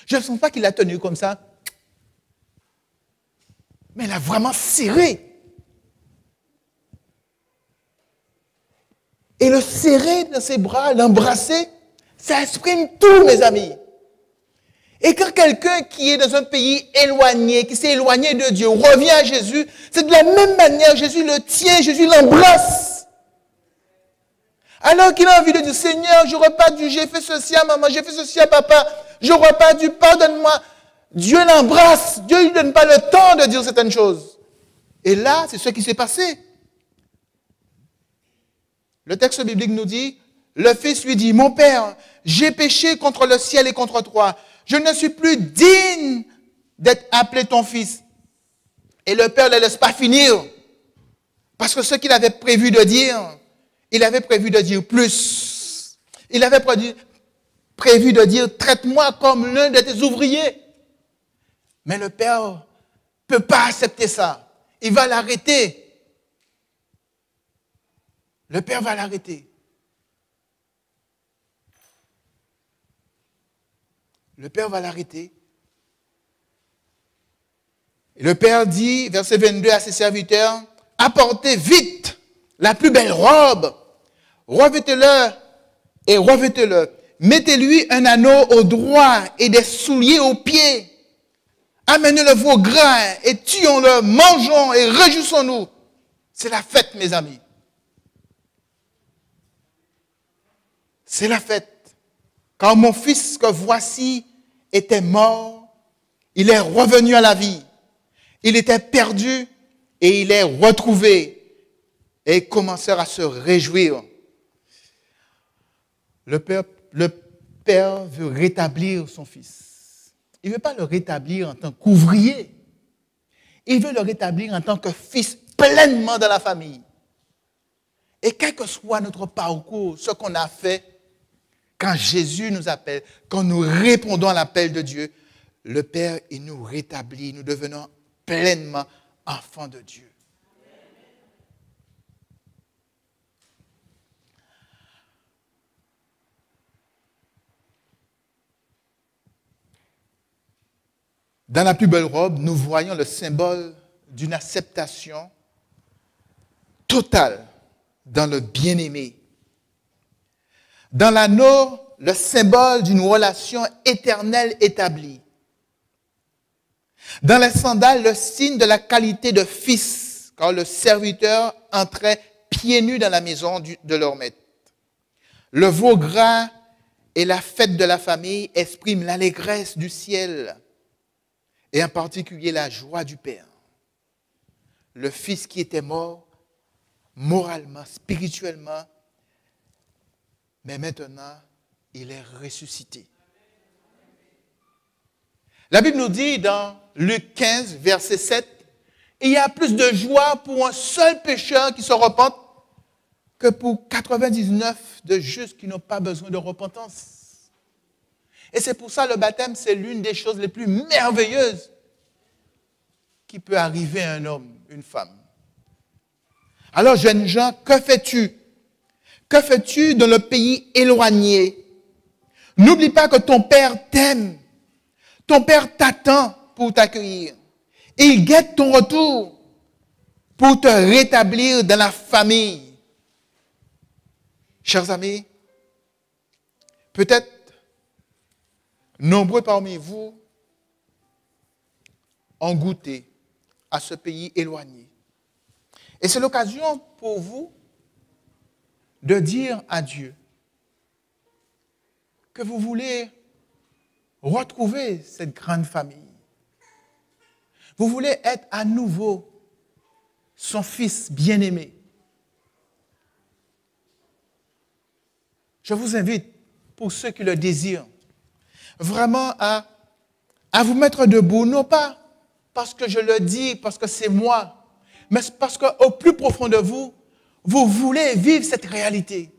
Je ne sens pas qu'il l'a tenu comme ça. Mais il l'a vraiment serré. Et le serrer dans ses bras, l'embrasser, ça exprime tout, mes amis. Et quand quelqu'un qui est dans un pays éloigné, qui s'est éloigné de Dieu, revient à Jésus, c'est de la même manière, Jésus le tient, Jésus l'embrasse. Alors qu'il a envie de dire, Seigneur, j'aurais pas dû, j'ai fait ceci à maman, j'ai fait ceci à papa, j'aurais pas dû, pardonne-moi. Dieu l'embrasse, Dieu ne lui donne pas le temps de dire certaines choses. Et là, c'est ce qui s'est passé. Le texte biblique nous dit, le fils lui dit, mon père, j'ai péché contre le ciel et contre toi. Je ne suis plus digne d'être appelé ton fils. Et le père ne le laisse pas finir. Parce que ce qu'il avait prévu de dire, il avait prévu de dire plus. Il avait prévu de dire, traite-moi comme l'un de tes ouvriers. Mais le père ne peut pas accepter ça. Il va l'arrêter. Le Père va l'arrêter. Le Père va l'arrêter. Et le Père dit, verset 22 à ses serviteurs, apportez vite la plus belle robe, revêtez-le et revêtez-le. Mettez-lui un anneau au doigt et des souliers aux pieds. Amenez le veau gras et tuons-le, mangeons et réjouissons-nous. C'est la fête, mes amis. C'est la fête. Quand mon fils que voici était mort, il est revenu à la vie. Il était perdu et il est retrouvé. Et ils commencèrent à se réjouir. Le père veut rétablir son fils. Il ne veut pas le rétablir en tant qu'ouvrier. Il veut le rétablir en tant que fils pleinement dans la famille. Et quel que soit notre parcours, ce qu'on a fait, quand Jésus nous appelle, quand nous répondons à l'appel de Dieu, le Père, il nous rétablit, nous devenons pleinement enfant de Dieu. Dans la plus belle robe, nous voyons le symbole d'une acceptation totale dans le bien-aimé. Dans l'anneau, le symbole d'une relation éternelle établie. Dans les sandales, le signe de la qualité de fils, quand le serviteur entrait pieds nus dans la maison de leur maître. Le veau gras et la fête de la famille expriment l'allégresse du ciel, et en particulier la joie du Père. Le Fils qui était mort, moralement, spirituellement, mais maintenant, il est ressuscité. La Bible nous dit dans Luc 15, verset 7, « Il y a plus de joie pour un seul pécheur qui se repente que pour 99 de justes qui n'ont pas besoin de repentance. » Et c'est pour ça le baptême, c'est l'une des choses les plus merveilleuses qui peut arriver à un homme, une femme. Alors, jeunes gens, que fais-tu? Que fais-tu dans le pays éloigné? N'oublie pas que ton Père t'aime. Ton Père t'attend pour t'accueillir. Et il guette ton retour pour te rétablir dans la famille. Chers amis, peut-être nombreux parmi vous ont goûté à ce pays éloigné. Et c'est l'occasion pour vous de dire à Dieu que vous voulez retrouver cette grande famille. Vous voulez être à nouveau son fils bien-aimé. Je vous invite, pour ceux qui le désirent, vraiment à vous mettre debout, non pas parce que je le dis, parce que c'est moi, mais parce qu'au plus profond de vous, vous voulez vivre cette réalité.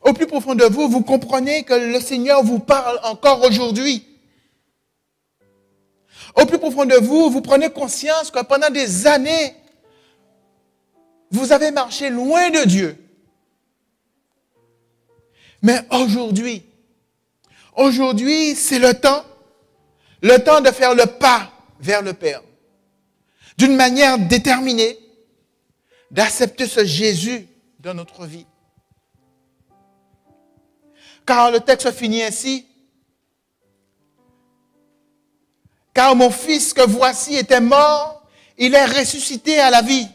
Au plus profond de vous, vous comprenez que le Seigneur vous parle encore aujourd'hui. Au plus profond de vous, vous prenez conscience que pendant des années, vous avez marché loin de Dieu. Mais aujourd'hui, c'est le temps de faire le pas vers le Père. D'une manière déterminée, d'accepter ce Jésus dans notre vie. Car le texte finit ainsi. Car mon fils que voici était mort, il est ressuscité à la vie.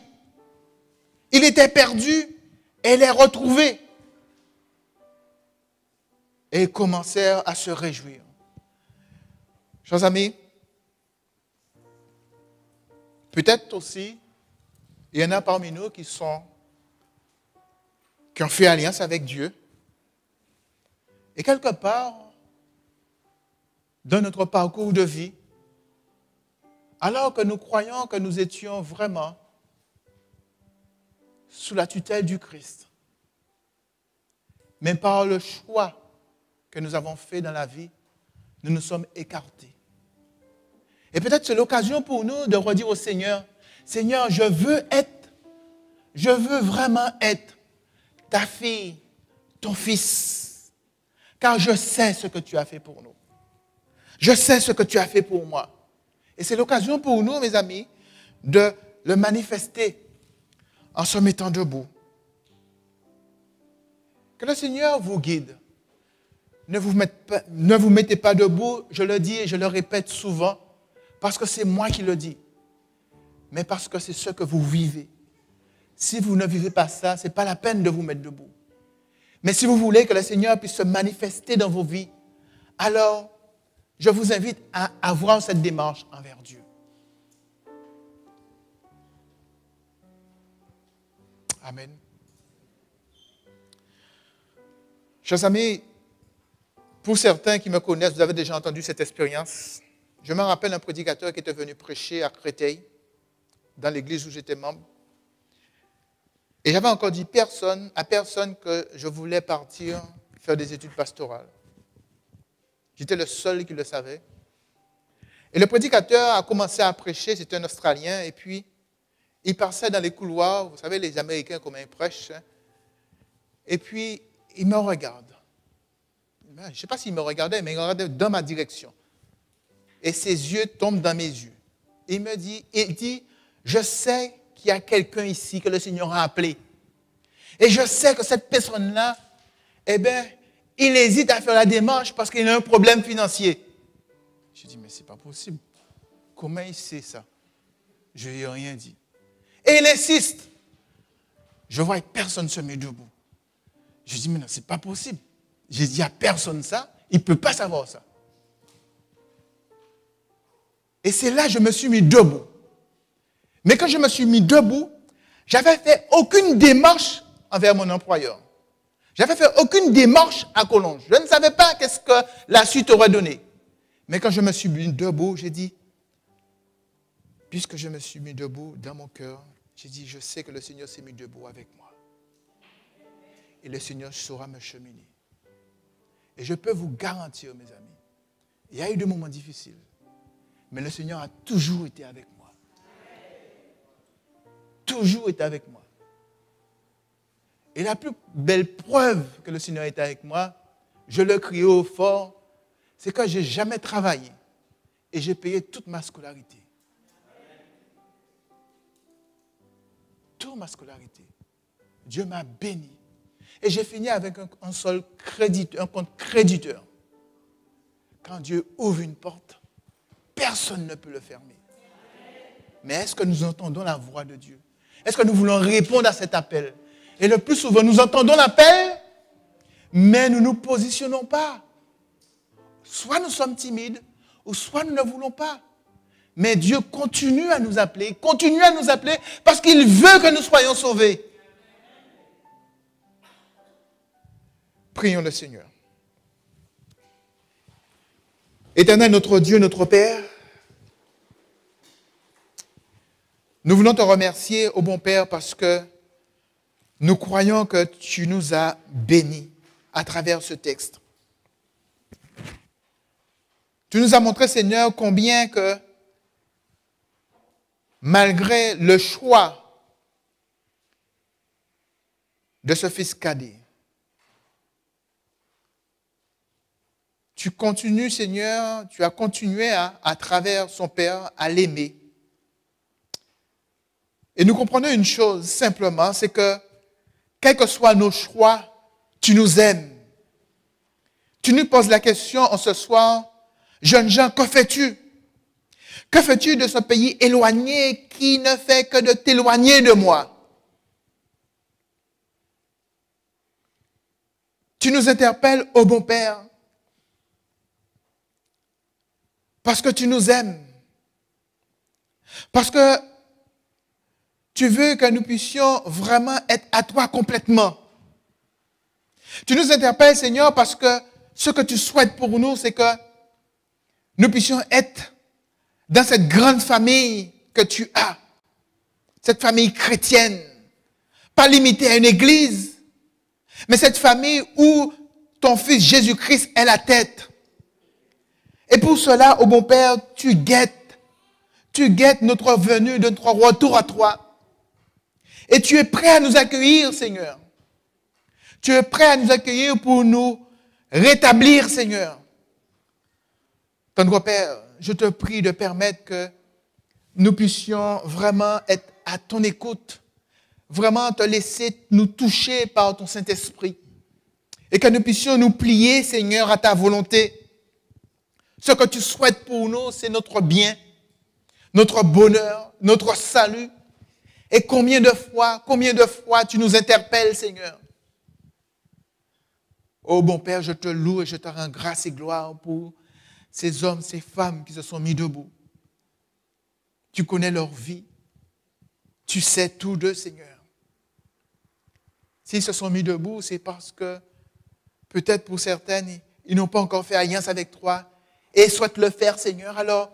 Il était perdu et il est retrouvé. Et ils commencèrent à se réjouir. Chers amis, peut-être aussi, il y en a parmi nous qui ont fait alliance avec Dieu. Et quelque part, dans notre parcours de vie, alors que nous croyons que nous étions vraiment sous la tutelle du Christ, mais par le choix que nous avons fait dans la vie, nous nous sommes écartés. Et peut-être c'est l'occasion pour nous de redire au Seigneur, Seigneur, je veux vraiment être ta fille, ton fils, car je sais ce que tu as fait pour nous. Je sais ce que tu as fait pour moi. Et c'est l'occasion pour nous, mes amis, de le manifester en se mettant debout. Que le Seigneur vous guide. Ne vous mettez pas debout, je le dis et je le répète souvent, parce que c'est moi qui le dis, mais parce que c'est ce que vous vivez. Si vous ne vivez pas ça, ce n'est pas la peine de vous mettre debout. Mais si vous voulez que le Seigneur puisse se manifester dans vos vies, alors je vous invite à avoir cette démarche envers Dieu. Amen. Chers amis, pour certains qui me connaissent, vous avez déjà entendu cette expérience. Je me rappelle un prédicateur qui était venu prêcher à Créteil, dans l'église où j'étais membre. Et j'avais encore dit à personne que je voulais partir faire des études pastorales. J'étais le seul qui le savait. Et le prédicateur a commencé à prêcher, c'était un Australien, et puis il passait dans les couloirs, vous savez, les Américains, comment ils prêchent. Et puis, il me regarde. Je ne sais pas s'il me regardait, mais il regardait dans ma direction. Et ses yeux tombent dans mes yeux. Il dit, je sais qu'il y a quelqu'un ici que le Seigneur a appelé. Et je sais que cette personne-là, eh bien, il hésite à faire la démarche parce qu'il a un problème financier. Je dis, mais ce n'est pas possible. Comment il sait ça? Je lui ai rien dit. Et il insiste. Je vois que personne se met debout. Je dis, mais non, ce n'est pas possible. J'ai dit, il n'y a personne ça. Il ne peut pas savoir ça. Et c'est là que je me suis mis debout. Mais quand je me suis mis debout, je n'avais fait aucune démarche envers mon employeur. Je n'avais fait aucune démarche à Collonges. Je ne savais pas qu'est-ce que la suite aurait donné. Mais quand je me suis mis debout, j'ai dit, puisque je me suis mis debout dans mon cœur, j'ai dit, je sais que le Seigneur s'est mis debout avec moi. Et le Seigneur saura me cheminer. Et je peux vous garantir, mes amis, il y a eu des moments difficiles, mais le Seigneur a toujours été avec moi. Toujours été avec moi. Et la plus belle preuve que le Seigneur est avec moi, je le crie haut fort, c'est que je n'ai jamais travaillé et j'ai payé toute ma scolarité. Toute ma scolarité. Dieu m'a béni. Et j'ai fini avec un compte créditeur. Quand Dieu ouvre une porte, personne ne peut le fermer. Mais est-ce que nous entendons la voix de Dieu? Est-ce que nous voulons répondre à cet appel? Et le plus souvent, nous entendons l'appel, mais nous ne nous positionnons pas. Soit nous sommes timides, ou soit nous ne voulons pas. Mais Dieu continue à nous appeler, parce qu'il veut que nous soyons sauvés. Prions le Seigneur. Éternel, notre Dieu, notre Père, nous voulons te remercier, ô bon Père, parce que nous croyons que tu nous as bénis à travers ce texte. Tu nous as montré, Seigneur, combien que, malgré le choix de ce fils cadet, tu continues, Seigneur, tu as continué à travers son Père à l'aimer. Et nous comprenons une chose simplement, c'est que, quels que soient nos choix, tu nous aimes. Tu nous poses la question en ce soir, jeunes gens, que fais-tu? Que fais-tu de ce pays éloigné qui ne fait que de t'éloigner de moi? Tu nous interpelles, ô bon Père, parce que tu nous aimes. Parce que tu veux que nous puissions vraiment être à toi complètement. Tu nous interpelles, Seigneur, parce que ce que tu souhaites pour nous, c'est que nous puissions être dans cette grande famille que tu as. Cette famille chrétienne. Pas limitée à une église, mais cette famille où ton Fils Jésus-Christ est la tête. Et pour cela, ô bon Père, tu guettes notre venue, notre retour à toi. Et tu es prêt à nous accueillir, Seigneur. Tu es prêt à nous accueillir pour nous rétablir, Seigneur. Tendre Père, je te prie de permettre que nous puissions vraiment être à ton écoute, vraiment te laisser nous toucher par ton Saint-Esprit et que nous puissions nous plier, Seigneur, à ta volonté. Ce que tu souhaites pour nous, c'est notre bien, notre bonheur, notre salut. Et combien de fois tu nous interpelles, Seigneur. Oh bon Père, je te loue et je te rends grâce et gloire pour ces hommes, ces femmes qui se sont mis debout. Tu connais leur vie. Tu sais tout d'eux, Seigneur. S'ils se sont mis debout, c'est parce que peut-être pour certaines, ils n'ont pas encore fait alliance avec toi et souhaitent le faire, Seigneur. Alors,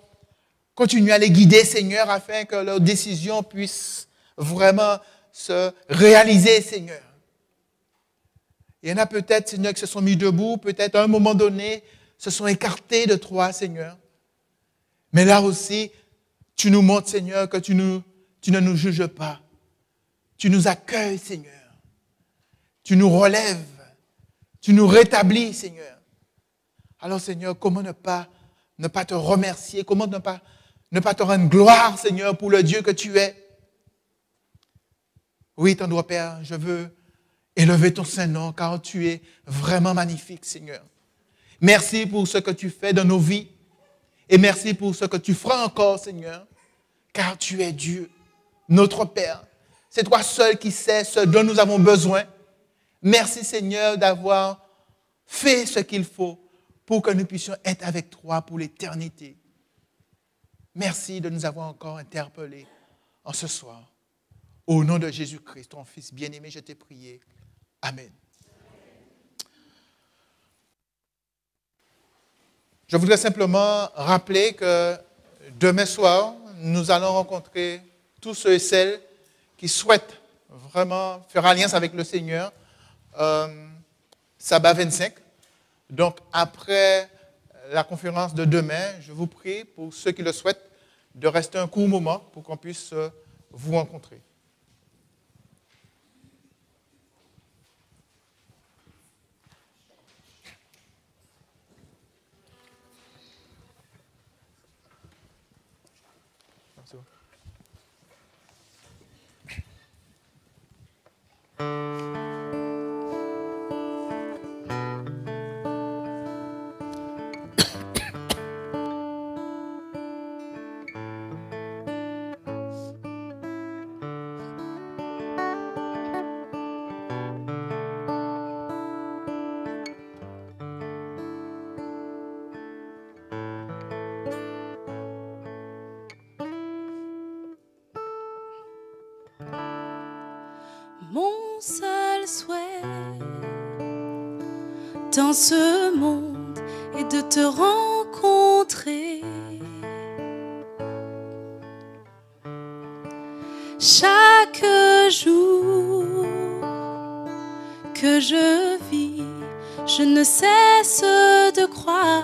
continue à les guider, Seigneur, afin que leurs décisions puissent vraiment se réaliser, Seigneur. Il y en a peut-être, Seigneur, qui se sont mis debout, peut-être à un moment donné, se sont écartés de toi, Seigneur. Mais là aussi, tu nous montres, Seigneur, que tu ne nous juges pas. Tu nous accueilles, Seigneur. Tu nous relèves. Tu nous rétablis, Seigneur. Alors, Seigneur, comment ne pas te remercier? Comment ne pas te rendre gloire, Seigneur, pour le Dieu que tu es? Oui, tendre Père, je veux élever ton Saint-Nom, car tu es vraiment magnifique, Seigneur. Merci pour ce que tu fais dans nos vies. Et merci pour ce que tu feras encore, Seigneur, car tu es Dieu, notre Père. C'est toi seul qui sais ce dont nous avons besoin. Merci, Seigneur, d'avoir fait ce qu'il faut pour que nous puissions être avec toi pour l'éternité. Merci de nous avoir encore interpellés en ce soir. Au nom de Jésus-Christ, ton Fils bien-aimé, je t'ai prié. Amen. Je voudrais simplement rappeler que demain soir, nous allons rencontrer tous ceux et celles qui souhaitent vraiment faire alliance avec le Seigneur. Sabbat 25. Donc, après la conférence de demain, je vous prie, pour ceux qui le souhaitent, de rester un court moment pour qu'on puisse vous rencontrer. Mon seul souhait dans ce monde est de te rencontrer. Chaque jour que je vis, je ne cesse de croire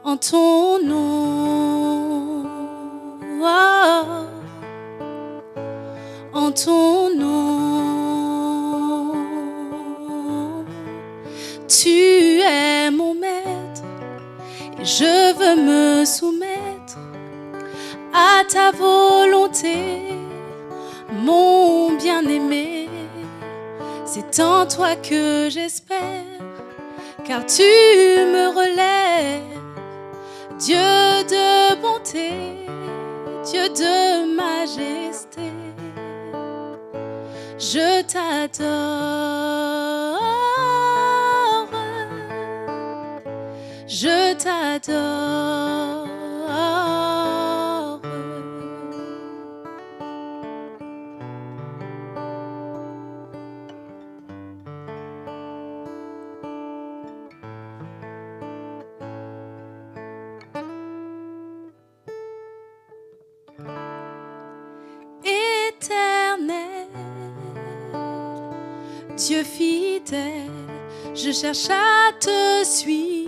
en ton nom. Oh. En ton nom, tu es mon maître et je veux me soumettre à ta volonté, mon bien-aimé. C'est en toi que j'espère, car tu me relèves, Dieu de bonté, Dieu de majesté. Je t'adore, je t'adore. Éternel, Dieu fidèle, je cherche à te suivre.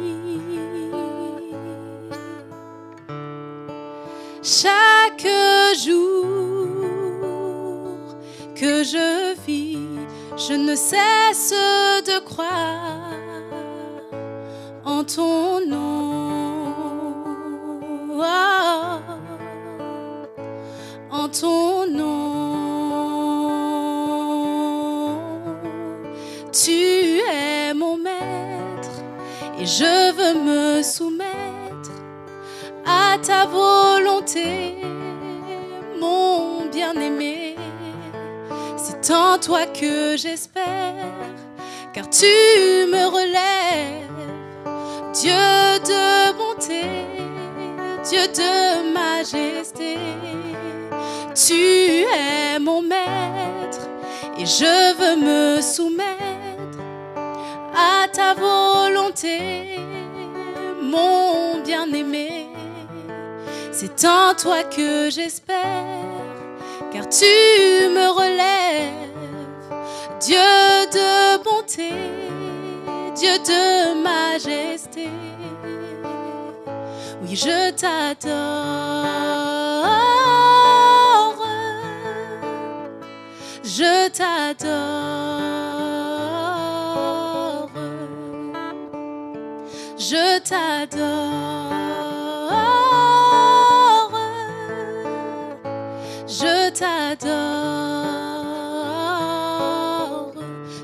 Chaque jour que je vis, je ne cesse de croire en ton nom. Oh, en ton nom. Tu es mon maître et je veux me soumettre à ta volonté, mon bien-aimé. C'est en toi que j'espère, car tu me relèves, Dieu de bonté, Dieu de majesté. Tu es mon maître et je veux me soumettre à ta volonté, mon bien-aimé. C'est en toi que j'espère, car tu me relèves, Dieu de bonté, Dieu de majesté. Oui, je t'adore. Je t'adore. Je t'adore. Je t'adore.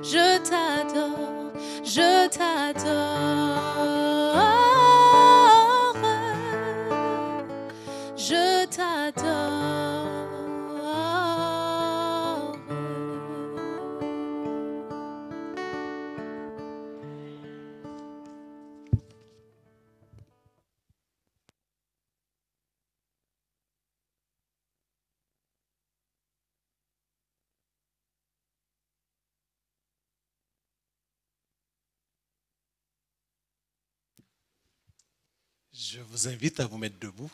Je t'adore. Je t'adore. Je t'adore. Je vous invite à vous mettre debout.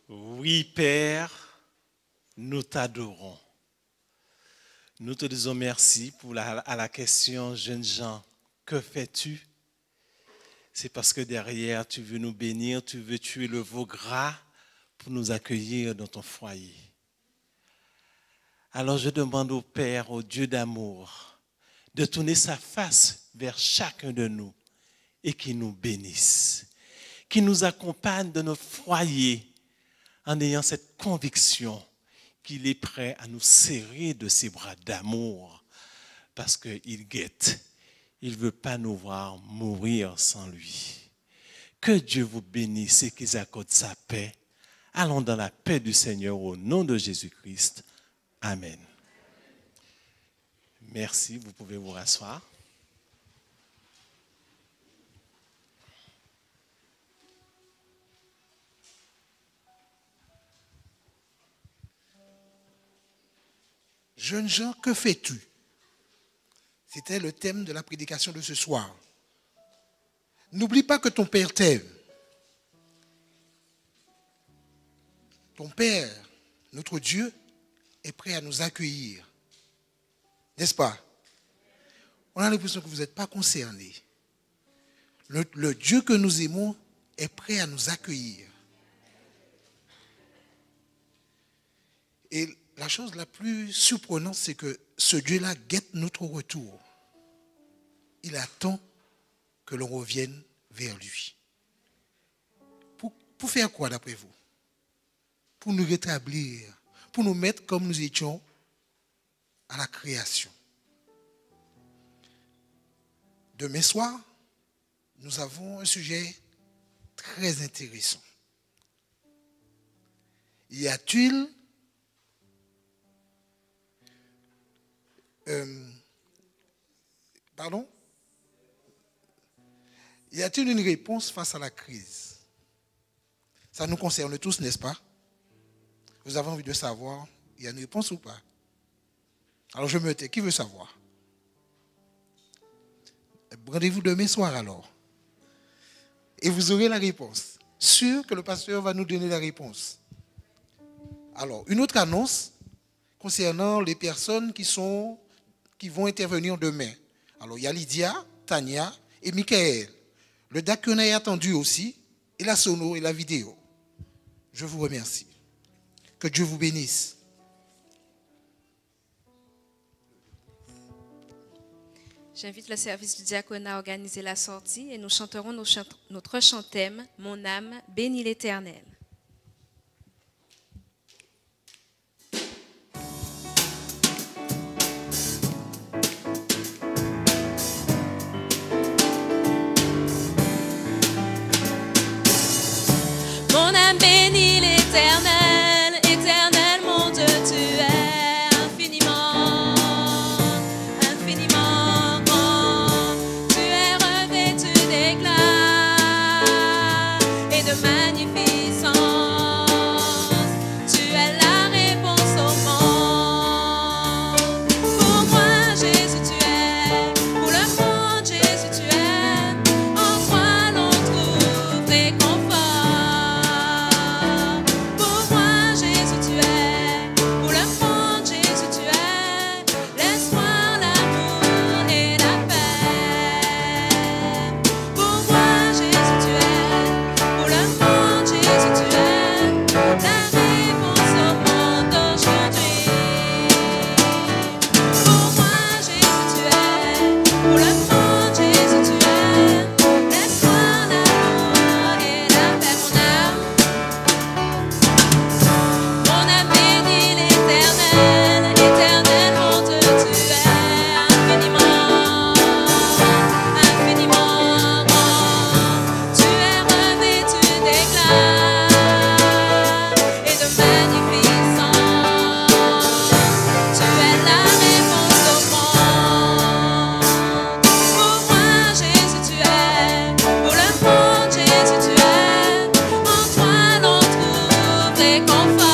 Oui, Père, nous t'adorons. Nous te disons merci pour à la question, jeunes gens, que fais-tu? C'est parce que derrière, tu veux nous bénir, tu veux tuer le veau gras pour nous accueillir dans ton foyer. Alors je demande au Père, au Dieu d'amour, de tourner sa face vers chacun de nous et qu'il nous bénisse, qu'il nous accompagne dans notre foyer en ayant cette conviction qu'il est prêt à nous serrer de ses bras d'amour parce qu'il guette. Il ne veut pas nous voir mourir sans lui. Que Dieu vous bénisse et qu'il accorde sa paix. Allons dans la paix du Seigneur au nom de Jésus-Christ. Amen. Merci, vous pouvez vous rasseoir. Jeunes gens, que fais-tu? C'était le thème de la prédication de ce soir. N'oublie pas que ton Père t'aime. Ton Père, notre Dieu, est prêt à nous accueillir. N'est-ce pas? On a l'impression que vous n'êtes pas concernés. Le Dieu que nous aimons est prêt à nous accueillir. Et la chose la plus surprenante, c'est que ce Dieu-là guette notre retour. Il attend que l'on revienne vers lui. Pour faire quoi d'après vous? Pour nous rétablir, pour nous mettre comme nous étions à la création. Demain soir, nous avons un sujet très intéressant. Y a-t-il Y a-t-il une réponse face à la crise? Ça nous concerne tous, n'est-ce pas? Vous avez envie de savoir, il y a une réponse ou pas? Alors je me tais, qui veut savoir? Rendez-vous demain soir alors. Et vous aurez la réponse. Sûr que le pasteur va nous donner la réponse. Alors, une autre annonce concernant les personnes qui vont intervenir demain. Alors, il y a Lydia, Tania et Michael. Le diaconat est attendu aussi, et la sono et la vidéo. Je vous remercie. Que Dieu vous bénisse. J'invite le service du diaconat à organiser la sortie et nous chanterons notre chant-thème « Mon âme bénit l'Éternel ». Mon âme bénit l'Éternel, Éternel mon Dieu, tu es infiniment, infiniment grand. Tu es revêtu d'éclat et de magnificence. réconfort.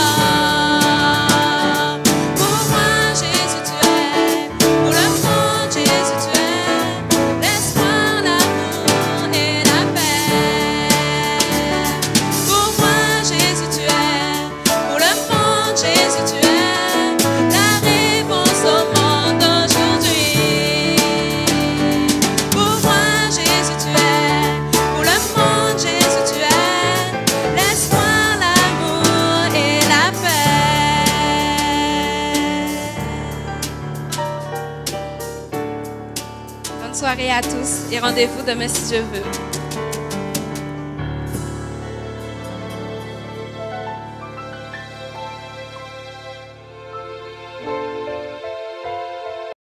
Pour moi, Jésus, tu es. Pour le monde, Jésus, tu es. L'espoir, l'amour et la paix. Pour moi, Jésus, tu es. Pour le monde, Jésus, tu es. La réponse au monde d'aujourd'hui. Pour moi, Jésus, tu es. Pour le monde, Jésus, tu es. L'espoir, l'amour et la paix. Bonne soirée à tous et rendez-vous demain si Dieu veut.